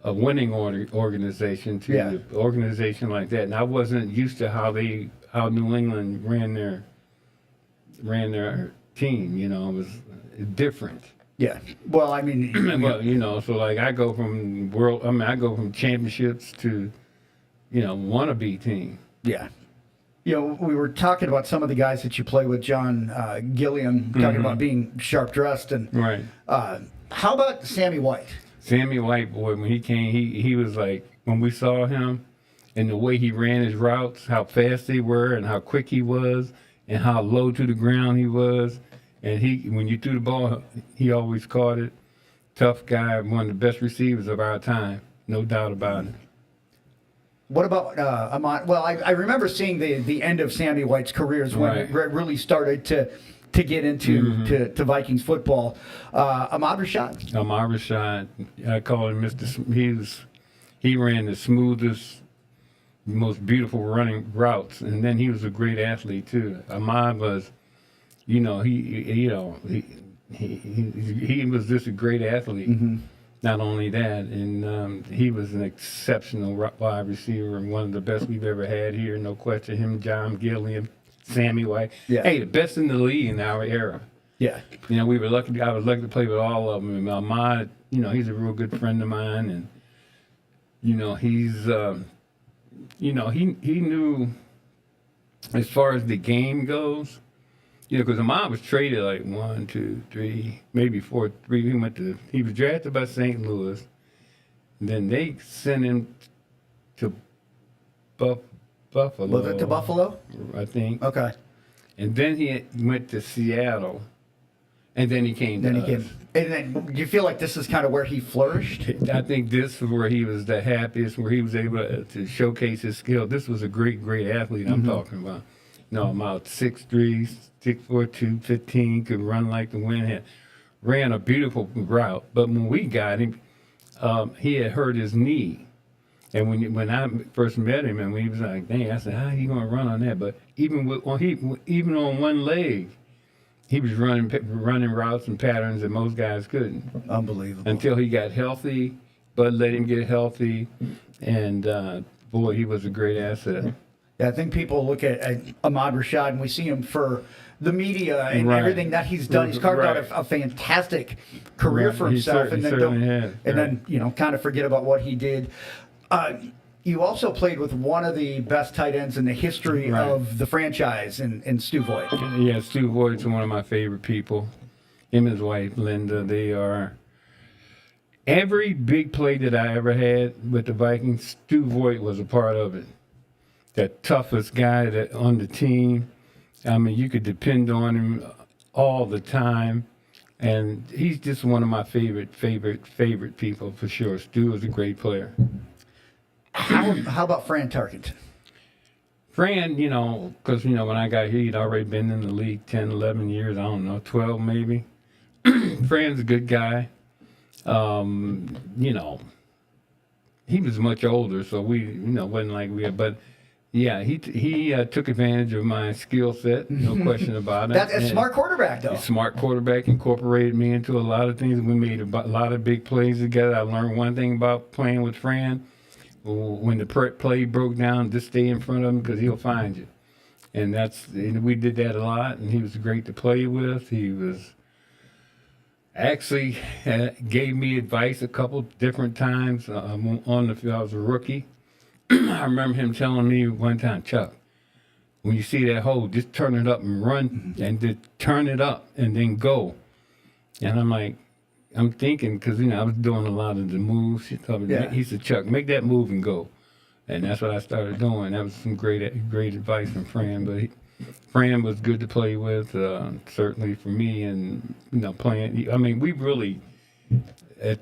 a winning organization to an organization like that, and I wasn't used to how New England ran their team. It was different. Yeah. Well, I mean, Well, so like I go from championships to, wannabe team. yeah. You know, we were talking about some of the guys that you play with, John Gilliam, talking about being sharp dressed, and Right. how about Sammy White? Sammy White, boy, when he came, he was like, when we saw him and the way he ran his routes, how fast they were and how quick he was and how low to the ground he was. And when you threw the ball, he always caught it. Tough guy, one of the best receivers of our time, no doubt about it. What about Ahmad? Well, I remember seeing the end of Sammy White's careers when it really started to get into to Vikings football. Ahmad Rashad? Ahmad Rashad, I call him Mr. He ran the smoothest, most beautiful running routes, and then he was a great athlete too. Ahmad was, he was just a great athlete. Not only that, and he was an exceptional wide receiver and one of the best we've ever had here, no question. Him, John Gilliam, Sammy White. Yeah. Hey, the best in the league in our era. Yeah. We were lucky. I was lucky to play with all of them. And Ahmad, he's a real good friend of mine, and he's, he knew as far as the game goes. Because Ahmad was traded like 1, 2, 3, maybe 4, 3. He was drafted by St. Louis. Then they sent him to Buffalo. Was it to Buffalo? I think. Okay. And then he went to Seattle. And then he came to us. And then do you feel like this is kind of where he flourished? I think this is where he was the happiest, where he was able to showcase his skill. This was a great, great athlete I'm talking about. I'm out 6'3", 6'4", 215, could run like the wind. Ran a beautiful route. But when we got him, he had hurt his knee. And when I first met him, and he was like, dang, I said, how are you going to run on that? But even on one leg, he was running routes and patterns that most guys couldn't. Unbelievable. Until he got healthy. Bud let him get healthy. And, boy, he was a great asset. Yeah, I think people look at Ahmad Rashad and we see him for the media and everything that he's done. He's carved out a fantastic career for himself, and then kind of forget about what he did. You also played with one of the best tight ends in the history of the franchise, in Stu Voigt. Yeah, Stu Voigt's one of my favorite people. Him and his wife, Linda, they are. Every big play that I ever had with the Vikings, Stu Voigt was a part of it. The toughest guy on the team. I mean, you could depend on him all the time. And he's just one of my favorite people for sure. Stu was a great player. How about Fran Tarkenton? Fran, because, when I got here, he'd already been in the league 10, 11 years. I don't know, 12 maybe. Fran's a good guy. He was much older, so we, wasn't like we had, but yeah, he took advantage of my skill set, no question about it. That's a smart quarterback, though. Smart quarterback, incorporated me into a lot of things. We made a lot of big plays together. I learned one thing about playing with Fran. When the play broke down, just stay in front of him because he'll find you. And we did that a lot, and he was great to play with. He was actually gave me advice a couple different times on the field. I was a rookie. I remember him telling me one time, Chuck, when you see that hole, just turn it up and run, and just turn it up and then go. And I'm thinking, because I was doing a lot of the moves. He said, Chuck, make that move and go. And that's what I started doing. That was some great advice from Fran. But Fran was good to play with, certainly for me. And playing. I mean, we really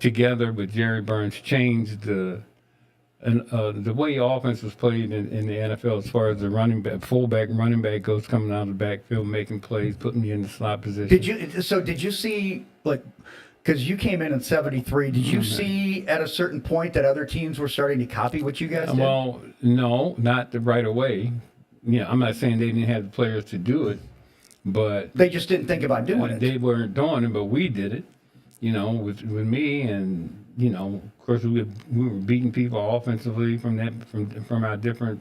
together with Jerry Burns changed the way offense was played in the NFL as far as the fullback, running back goes, coming out of the backfield, making plays, putting me in the slot position. Did you see, because you came in 73, did you see at a certain point that other teams were starting to copy what you guys did? Well, no, not right away. I'm not saying they didn't have the players to do it, but they just didn't think about doing it. They weren't doing it, but we did it, with me, and of course we were beating people offensively from our different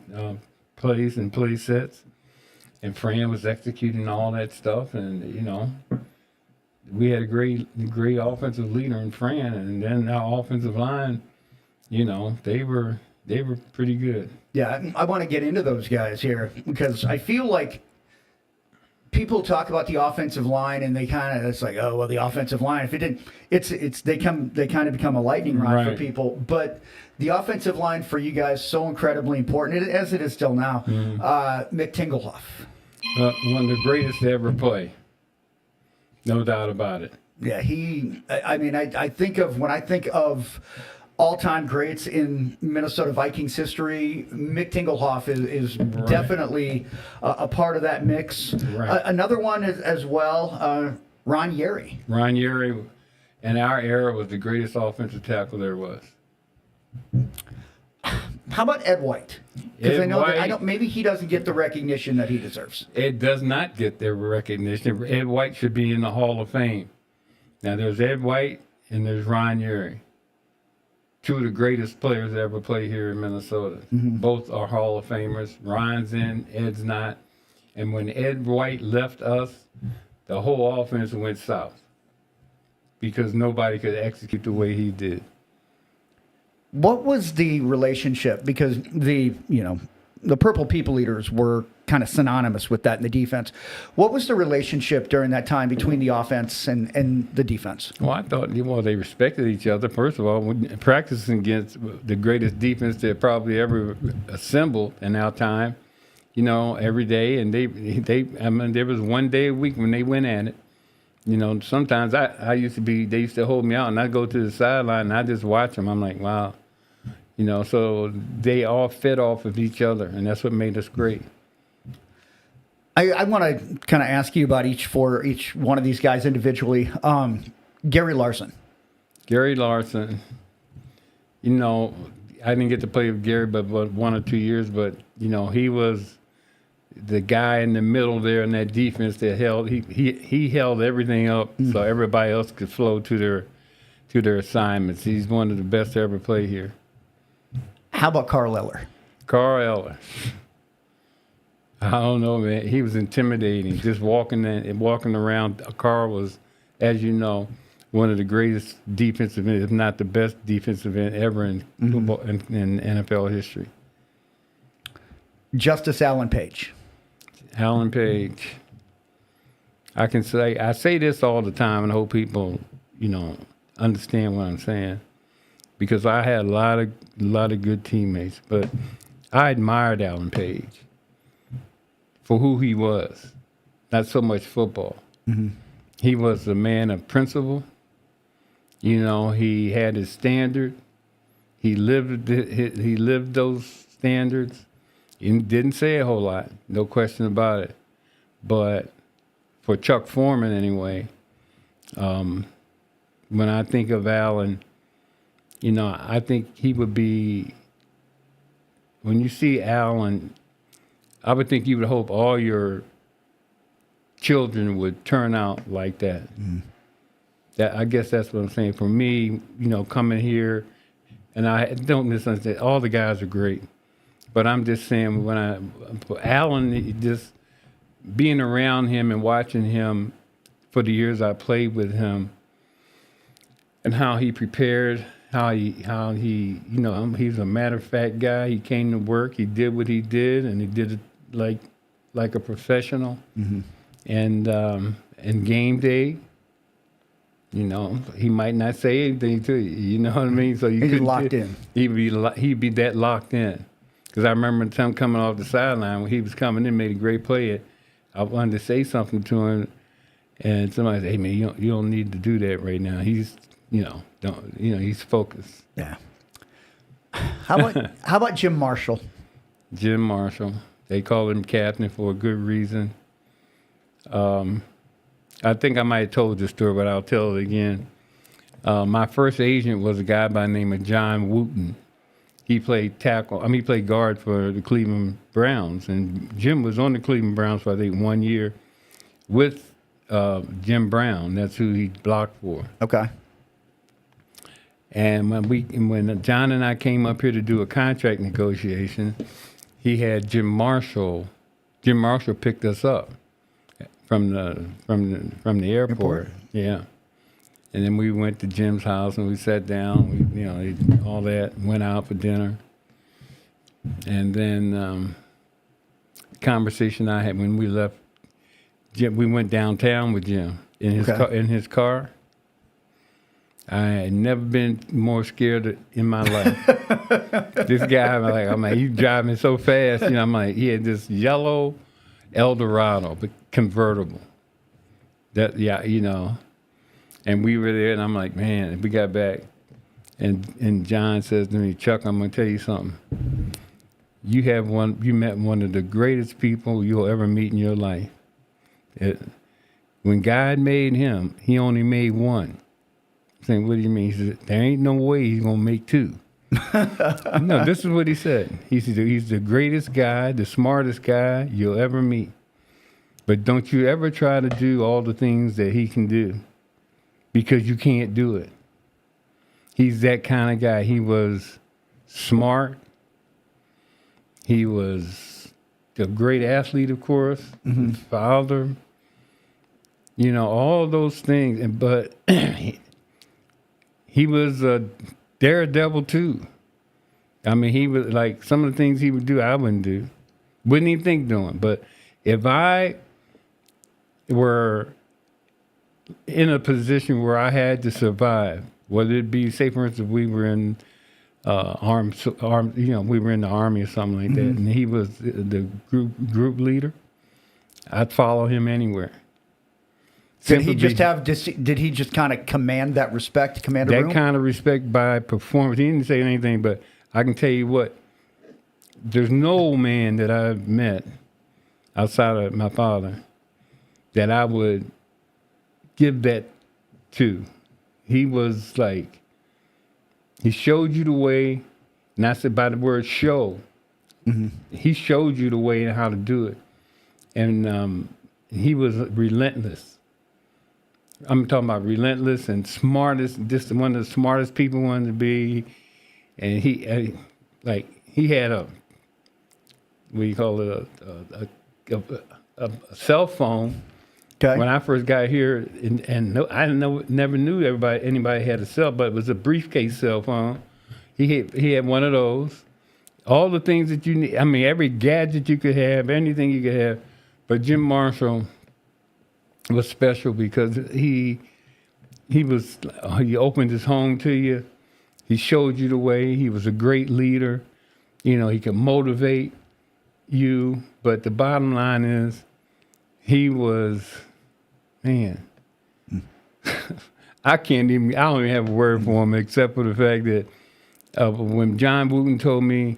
plays and play sets, and Fran was executing all that stuff, and we had a great offensive leader in Fran, and then our offensive line, they were They were pretty good. Yeah, I want to get into those guys here because I feel like people talk about the offensive line and it's like, oh well, the offensive line. If it didn't, they kind of become a lightning rod for Right. people. But the offensive line for you guys so incredibly important as it is still now. Mick Tingelhoff. One of the greatest to ever play. No doubt about it. Yeah, I think of all-time greats in Minnesota Vikings history, Mick Tingelhoff is Right. definitely a part of that mix. Right. Another one is, as well, Ron Yeri. Ron Yeri, in our era, was the greatest offensive tackle there was. How about Ed White? Because Ed I know White- maybe he doesn't get the recognition that he deserves. It does not get their recognition. Ed White should be in the Hall of Fame. Now, there's Ed White and there's Ron Yeri. Two of the greatest players that ever played here in Minnesota. Both are Hall of Famers. Ron's in, Ed's not. And when Ed White left us, the whole offense went south because nobody could execute the way he did. What was the relationship? Because the Purple People Eaters were kind of synonymous with that in the defense. What was the relationship during that time between the offense and the defense? Well, I thought they respected each other. First of all, when practicing against the greatest defense that probably ever assembled in our time, every day. And there was one day a week when they went at it. Sometimes they used to hold me out and I'd go to the sideline and I'd just watch them. I'm like, wow. So they all fed off of each other and that's what made us great. I want to kind of ask you about each one of these guys individually. Gary Larson. Gary Larson, I didn't get to play with Gary but 1 or 2 years, but, he was the guy in the middle there in that defense that he held everything up so everybody else could flow to their assignments. He's one of the best to ever play here. How about Carl Eller? Carl Eller. I don't know, man. He was intimidating. Just walking around. Carl was, as you know, one of the greatest defensive ends, if not the best defensive end ever in football in NFL history. Justice Allen Page. Alan Page. I say this all the time, and I hope people, understand what I'm saying, because I had a lot of good teammates, but I admired Alan Page for who he was, not so much football. He was a man of principle. He had his standard. He lived those standards. He didn't say a whole lot, no question about it. But for Chuck Foreman, anyway, when I think of Alan, I think he would be. When you see Alan, I would think you would hope all your children would turn out like that. I guess that's what I'm saying. For me, coming here, and I don't misunderstand, all the guys are great. But I'm just saying, for Alan, just being around him and watching him for the years I played with him, and how he prepared, how he he's a matter of fact guy. He came to work, he did what he did, and he did it like a professional. And game day, he might not say anything to you. You know what I mean? So He's locked in. He'd be that locked in. Because I remember him coming off the sideline when he was coming in, made a great play. I wanted to say something to him, and somebody said, "Hey man, you don't need to do that right now." He's he's focused. Yeah. How about Jim Marshall? Jim Marshall. They call him captain for a good reason. I think I might have told this story, but I'll tell it again. My first agent was a guy by the name of John Wooten. He played he played guard for the Cleveland Browns, and Jim was on the Cleveland Browns for I think 1 year with Jim Brown. That's who he blocked for. Okay. And when John and I came up here to do a contract negotiation, he had Jim Marshall. Jim Marshall picked us up from the airport. Yeah. And then we went to Jim's house and we sat down. All that, went out for dinner. And then conversation I had when we left, Jim, we went downtown with Jim in his car. I had never been more scared in my life. This guy, I'm like, you driving so fast. I'm like, he had this yellow Eldorado, but convertible. And we were there, and I'm like, man, we got back. And John says to me, Chuck, I'm going to tell you something. You met one of the greatest people you'll ever meet in your life. When God made him, he only made one. I'm saying, what do you mean? He said, there ain't no way he's going to make two. No, this is what he said. He said, he's the greatest guy, the smartest guy you'll ever meet. But don't you ever try to do all the things that he can do, because you can't do it. He's that kind of guy. He was smart. He was a great athlete, of course, his father, all those things. But he was a daredevil, too. I mean, he was like, some of the things he would do, I wouldn't do. Wouldn't even think doing. But if I were in a position where I had to survive, whether it be, say, for instance, we were in we were in the Army or something like that, and he was the group leader, I'd follow him anywhere. Did he just kind of command that respect, command a room? That kind of respect by performance. He didn't say anything, but I can tell you what, there's no man that I've met outside of my father that I would give that to. He was like, he showed you the way, and I said by the word show, he showed you the way and how to do it. And he was relentless. I'm talking about relentless and smartest, just one of the smartest people wanted to be. And he had a, what do you call it, a cell phone. Okay. When I first got here, I never knew anybody had a cell, but it was a briefcase cell phone. He had one of those. All the things that you need. I mean, every gadget you could have, anything you could have. But Jim Marshall was special because he opened his home to you. He showed you the way. He was a great leader. He could motivate you. But the bottom line is, he was, man, I don't even have a word for him except for the fact that when John Wooten told me,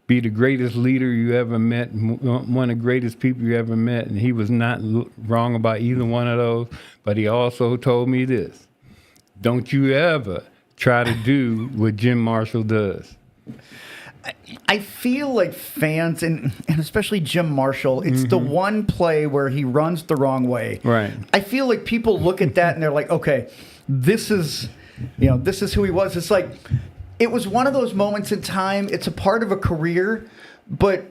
be the greatest leader you ever met, one of the greatest people you ever met, and he was not wrong about either one of those, but he also told me this: don't you ever try to do what Jim Marshall does. I feel like fans, and especially Jim Marshall, it's the one play where he runs the wrong way. Right. I feel like people look at that and they're like, okay, this is who he was. It's like, it was one of those moments in time. It's a part of a career, but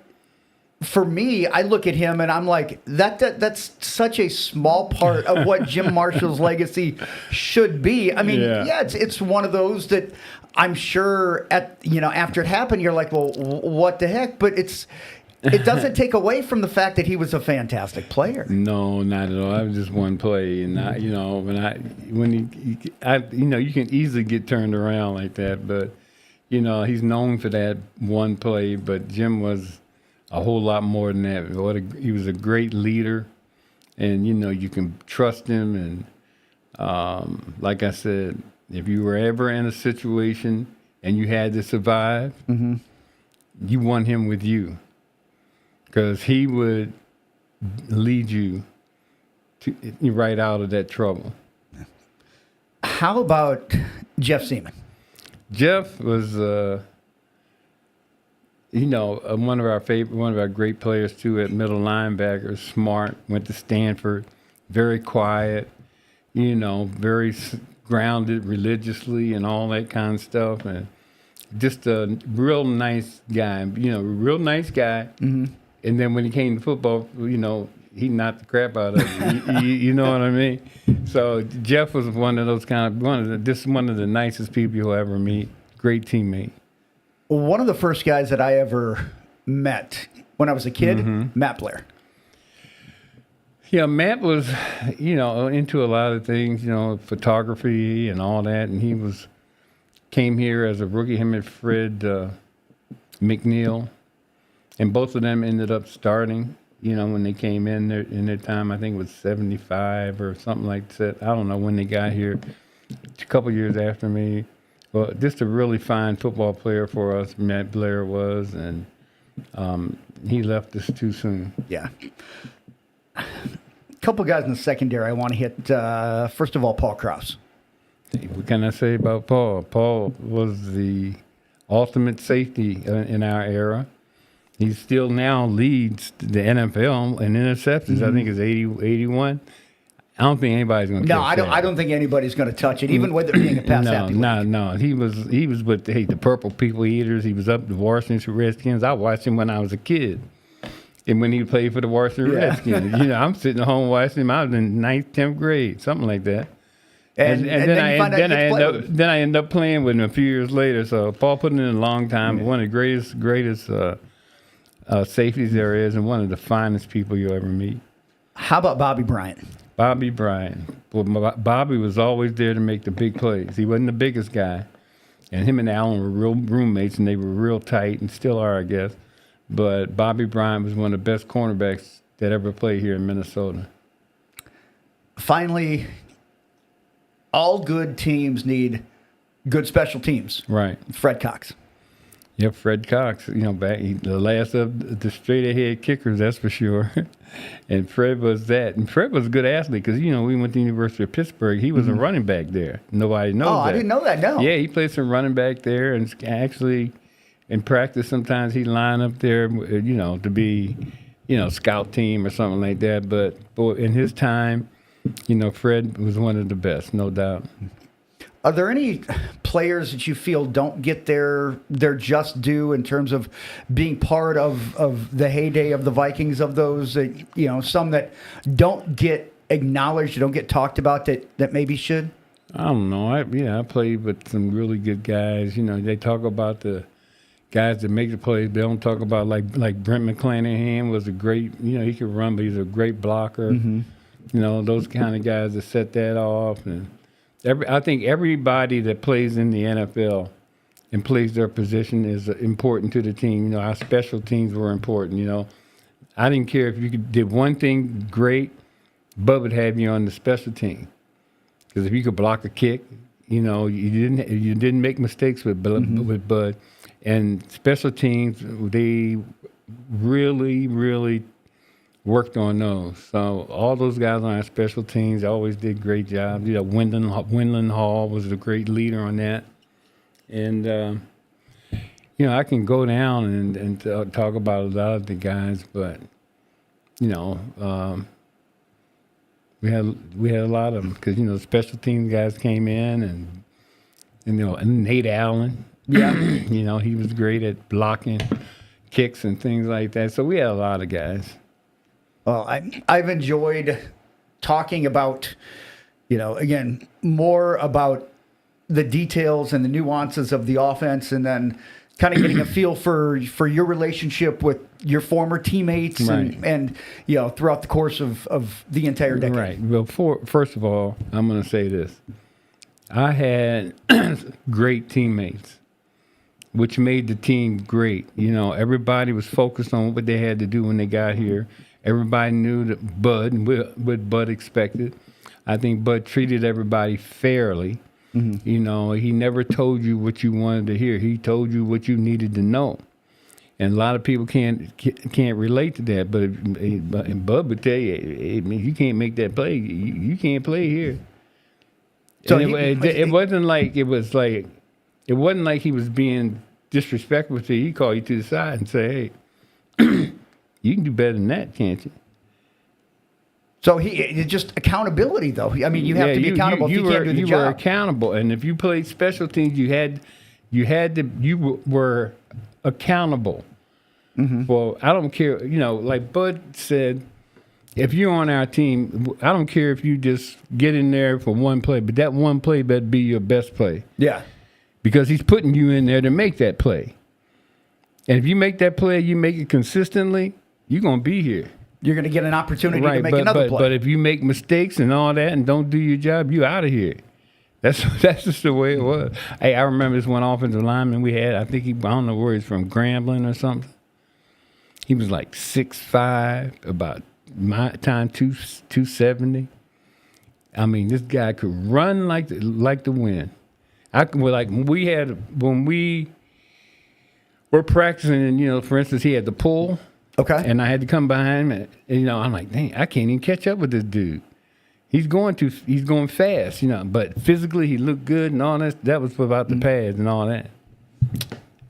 for me, I look at him and I'm like, that's such a small part of what Jim Marshall's legacy should be. I mean, it's one of those that I'm sure after it happened, you're like, well, what the heck? But it doesn't take away from the fact that he was a fantastic player. No, not at all. I was just one play, and you can easily get turned around like that. But he's known for that one play. But Jim was a whole lot more than that. He was a great leader, and you can trust him. And like I said, if you were ever in a situation and you had to survive, you want him with you, because he would lead you right out of that trouble. How about Jeff Seaman? Jeff was, one of our great players too, at middle linebacker. Smart, went to Stanford, very quiet, very grounded religiously and all that kind of stuff, and just a real nice guy. Real nice guy. And then when he came to football, he knocked the crap out of you. You know what I mean? So Jeff was one of the nicest people you'll ever meet. Great teammate. One of the first guys that I ever met when I was a kid, Matt Blair. Yeah, Matt was, into a lot of things, photography and all that, and he came here as a rookie, him and Fred McNeil, and both of them ended up starting, when they came in their time. I think it was 75 or something like that. I don't know when they got here, a couple years after me. Well, just a really fine football player for us, Matt Blair was, and he left us too soon. Yeah. A couple guys in the secondary I want to hit. First of all, Paul Krause. What can I say about Paul? Paul was the ultimate safety in our era. He still now leads the NFL in interceptions. I think it's 81. I don't think anybody's going to catch that. I don't think anybody's going to touch it, even with it being a pass-happy league. No. He was with the Purple People Eaters. He was up the Washington Redskins. I watched him when I was a kid. And when he played for the Washington Redskins. I'm sitting at home watching him. I was in 9th, 10th grade, something like that. And then I end up playing with him a few years later. So Paul put in a long time. One of the greatest safeties there is, and one of the finest people you'll ever meet. How about Bobby Bryant? Bobby Bryant. Well, Bobby was always there to make the big plays. He wasn't the biggest guy. And him and Allen were real roommates, and they were real tight, and still are, I guess. But Bobby Bryant was one of the best cornerbacks that ever played here in Minnesota. Finally, all good teams need good special teams. Right. Fred Cox. Yep, Fred Cox, the last of the straight-ahead kickers, that's for sure. And Fred was that. And Fred was a good athlete because, we went to the University of Pittsburgh. He was a running back there. Nobody knows that. I didn't know that, no. Yeah, he played some running back there. And actually, in practice, sometimes he'd line up there, to be, scout team or something like that. But in his time, Fred was one of the best, no doubt. Are there any players that you feel don't get their just due in terms of being part of the heyday of the Vikings, of those, some that don't get acknowledged, don't get talked about that maybe should? I don't know. I played with some really good guys. They talk about the guys that make the plays. They don't talk about like Brent McClanahan was a great, he could run, but he's a great blocker. Those kind of guys that set that off. And I think everybody that plays in the NFL and plays their position is important to the team. Our special teams were important. I didn't care if you did one thing great, Bud would have you on the special team. Because if you could block a kick, you didn't make mistakes with Bud. And special teams, they really, really worked on those. So all those guys on our special teams always did great jobs. Wendland Hall was a great leader on that. And, I can go down and talk about a lot of the guys, but, we had a lot of them because, special teams guys came in and Nate Allen. Yeah. He was great at blocking kicks and things like that. So we had a lot of guys. Well, I've enjoyed talking about, again, more about the details and the nuances of the offense, and then kind of getting a feel for your relationship with your former teammates and throughout the course of the entire decade. Right. Well, first of all, I'm going to say this. I had great teammates, which made the team great. Everybody was focused on what they had to do when they got here. Everybody knew that Bud and what Bud expected. I think Bud treated everybody fairly. Mm-hmm. He never told you what you wanted to hear. He told you what you needed to know. And a lot of people can't relate to that. But Bud would tell you, hey, man, you can't make that play. You can't play here. So it wasn't like he was being disrespectful to you. He called you to the side and say, hey, you can do better than that, can't you? So it's just accountability, though. I mean, you have to be accountable if you can't do the job. You were accountable, and if you played special teams, you were accountable. Mm-hmm. Well, I don't care. Like Bud said, if you're on our team, I don't care if you just get in there for one play, but that one play better be your best play. Yeah, because he's putting you in there to make that play. And if you make that play, you make it consistently, you're gonna be here. You're going to get an opportunity to make another play. But if you make mistakes and all that and don't do your job, you out of here. That's just the way it was. Hey, I remember this one offensive lineman we had. I think I don't know where he's from, Grambling or something. He was like 6'5", about my time 270. I mean, this guy could run like the wind. When we were practicing, and for instance, he had the pull. Okay. And I had to come behind him, and I'm like, dang, I can't even catch up with this dude. He's going fast, but physically he looked good and all that. That was about the pads and all that.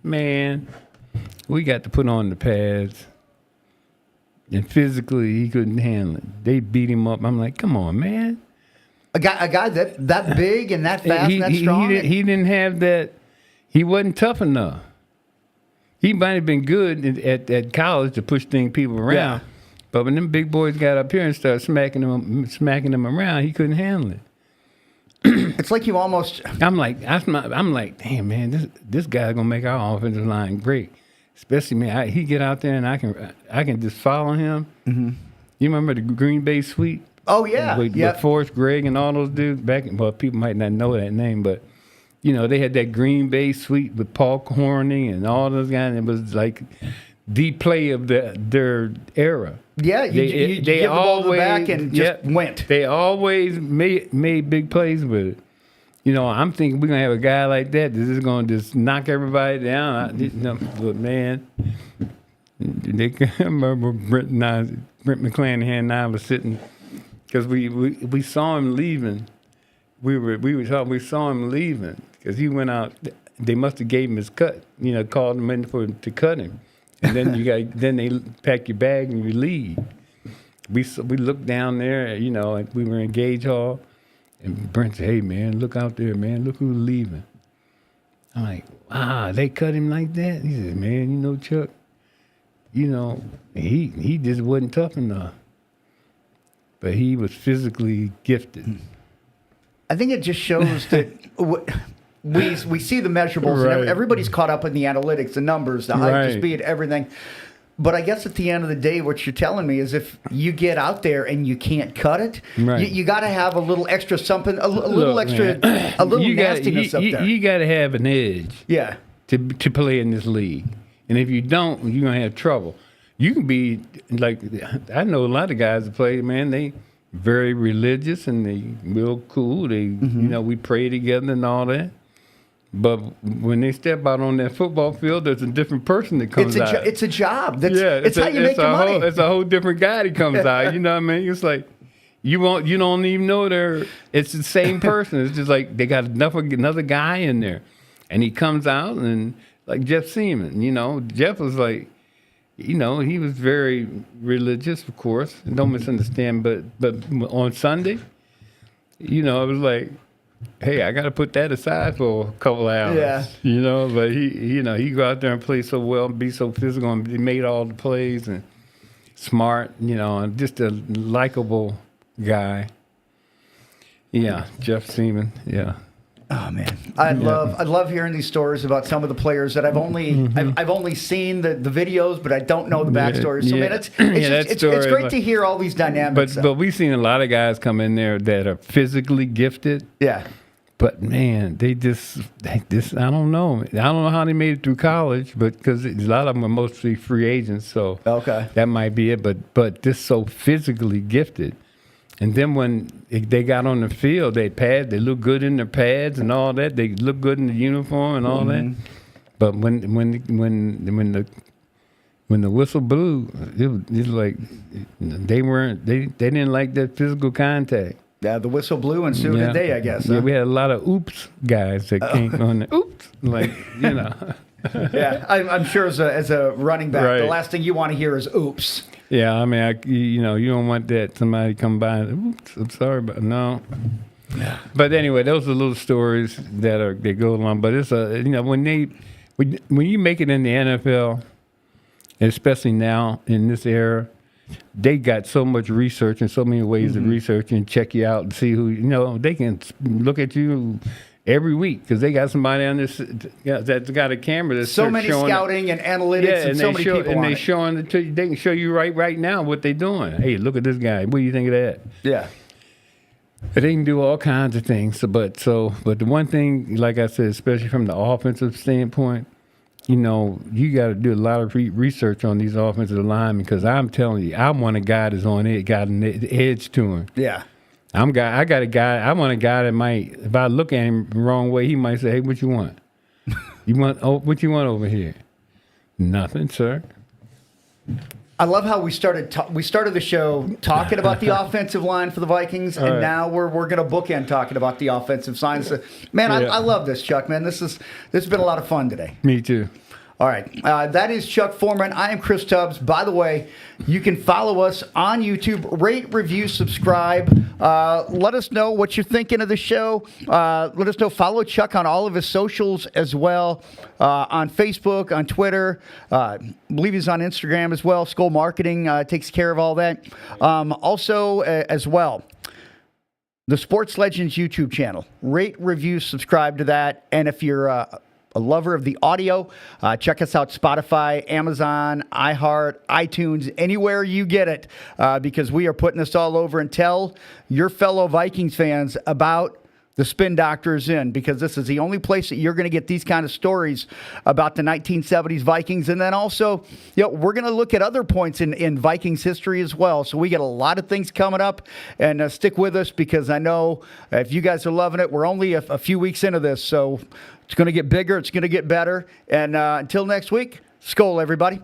Man, we got to put on the pads, and physically he couldn't handle it. They beat him up. I'm like, come on, man. A guy that big and that fast and that strong? He didn't have that. He wasn't tough enough. He might have been good at college to push people around. Yeah. But when them big boys got up here and started smacking them around, he couldn't handle it. It's like you almost. I'm like, damn, man, this guy's gonna make our offensive line great. Especially, man, he get out there and I can just follow him. Mm-hmm. You remember the Green Bay Suite? Oh yeah, with Forrest Gregg and all those dudes back. Well, people might not know that name, but they had that Green Bay Suite with Paul Hornung and all those guys. It was like the play of their era. Yeah, you give the ball to the back and just went. They always made big plays with it. I'm thinking we're going to have a guy like that is going to just knock everybody down. But, man, I remember Brent McClanahan and I was sitting, because we saw him leaving. We saw him leaving because he went out. They must have gave him his cut, called him in to cut him. And then then they pack your bag and you leave. We looked down there, and we were in Gage Hall, and Brent said, "Hey man, look out there, man, look who's leaving." I'm like, "Wow, they cut him like that?" He said, "Man, Chuck, he just wasn't tough enough, but he was physically gifted." I think it just shows that. We see the measurables, right. And everybody's caught up in the analytics, the numbers, the height, the speed, everything. But I guess at the end of the day, what you're telling me is if you get out there and you can't cut it, right. you got to have a little extra something, a little extra, man. A little nastiness up there. You got to have an edge, to play in this league. And if you don't, you're gonna have trouble. You can be like, I know a lot of guys that play, man. They very religious and they real cool. They, we pray together and all that. But when they step out on that football field, there's a different person that comes out. It's a job. It's how you make your money. It's a whole different guy that comes out. You know what I mean? It's like you don't even know it's the same person. It's just like they got another guy in there, and he comes out and like Jeff Seaman. Jeff was like, he was very religious, of course. Don't misunderstand, but on Sunday, I was like, hey, I got to put that aside for a couple hours. Yeah. But he go out there and play so well, and be so physical, and he made all the plays and smart, and just a likable guy. Yeah, Jeff Seaman. Yeah. Oh man, I love hearing these stories about some of the players that I've only seen the videos, but I don't know the backstory. So man, it's great to hear all these dynamics. But we've seen a lot of guys come in there that are physically gifted. Yeah. But man, they I don't know. I don't know how they made it through college, but because a lot of them are mostly free agents, so that might be it. But just so physically gifted. And then when they got on the field, they look good in their pads and all that. They look good in the uniform and all that. But when the whistle blew, it was like they didn't like that physical contact. Yeah, the whistle blew and so did they, I guess. Yeah, we had a lot of oops guys that came on the oops, Yeah, I'm sure as a running back, the last thing you want to hear is oops. Yeah, I mean, you don't want that somebody come by and, oops, I'm sorry, but no. Yeah. But anyway, those are little stories that go along. But it's when you make it in the NFL, especially now in this era, they got so much research and so many ways to research and check you out and see who, they can look at you every week because they got somebody on this that's got a camera that's So many showing scouting and analytics and so many people and on they it. showing it to you. They can show you right now what they're doing. Hey, look at this guy. What do you think of that? Yeah. But they can do all kinds of things. But the one thing, like I said, especially from the offensive standpoint, you know, you got to do a lot of research on these offensive linemen because I'm telling you, I want a guy that's on it, got an edge to him. Yeah. I got a guy. I want a guy that might, if I look at him the wrong way, he might say, "Hey, what you want? What you want over here? Nothing, sir." I love how we started the show talking about the offensive line for the Vikings, and now we're going to bookend talking about the offensive line. So, man, Yeah. I love this, Chuck. Man, this has been a lot of fun today. Me too. All right. That is Chuck Foreman. I am Chris Tubbs. By the way, you can follow us on YouTube. Rate, review, subscribe. Let us know what you're thinking of the show. Let us know. Follow Chuck on all of his socials as well, on Facebook, on Twitter. I believe he's on Instagram as well. Skull Marketing takes care of all that. Also, as well, the Sports Legends YouTube channel. Rate, review, subscribe to that. And if you're a lover of the audio, check us out, Spotify, Amazon, iHeart, iTunes, anywhere you get it, because we are putting this all over. And tell your fellow Vikings fans about the Spin Doctors Inn, because this is the only place that you're going to get these kind of stories about the 1970s Vikings. And then also, you know, we're going to look at other points in Vikings history as well. So we got a lot of things coming up, and stick with us because I know if you guys are loving it, we're only a few weeks into this. So it's going to get bigger. It's going to get better. And until next week, Skol, everybody.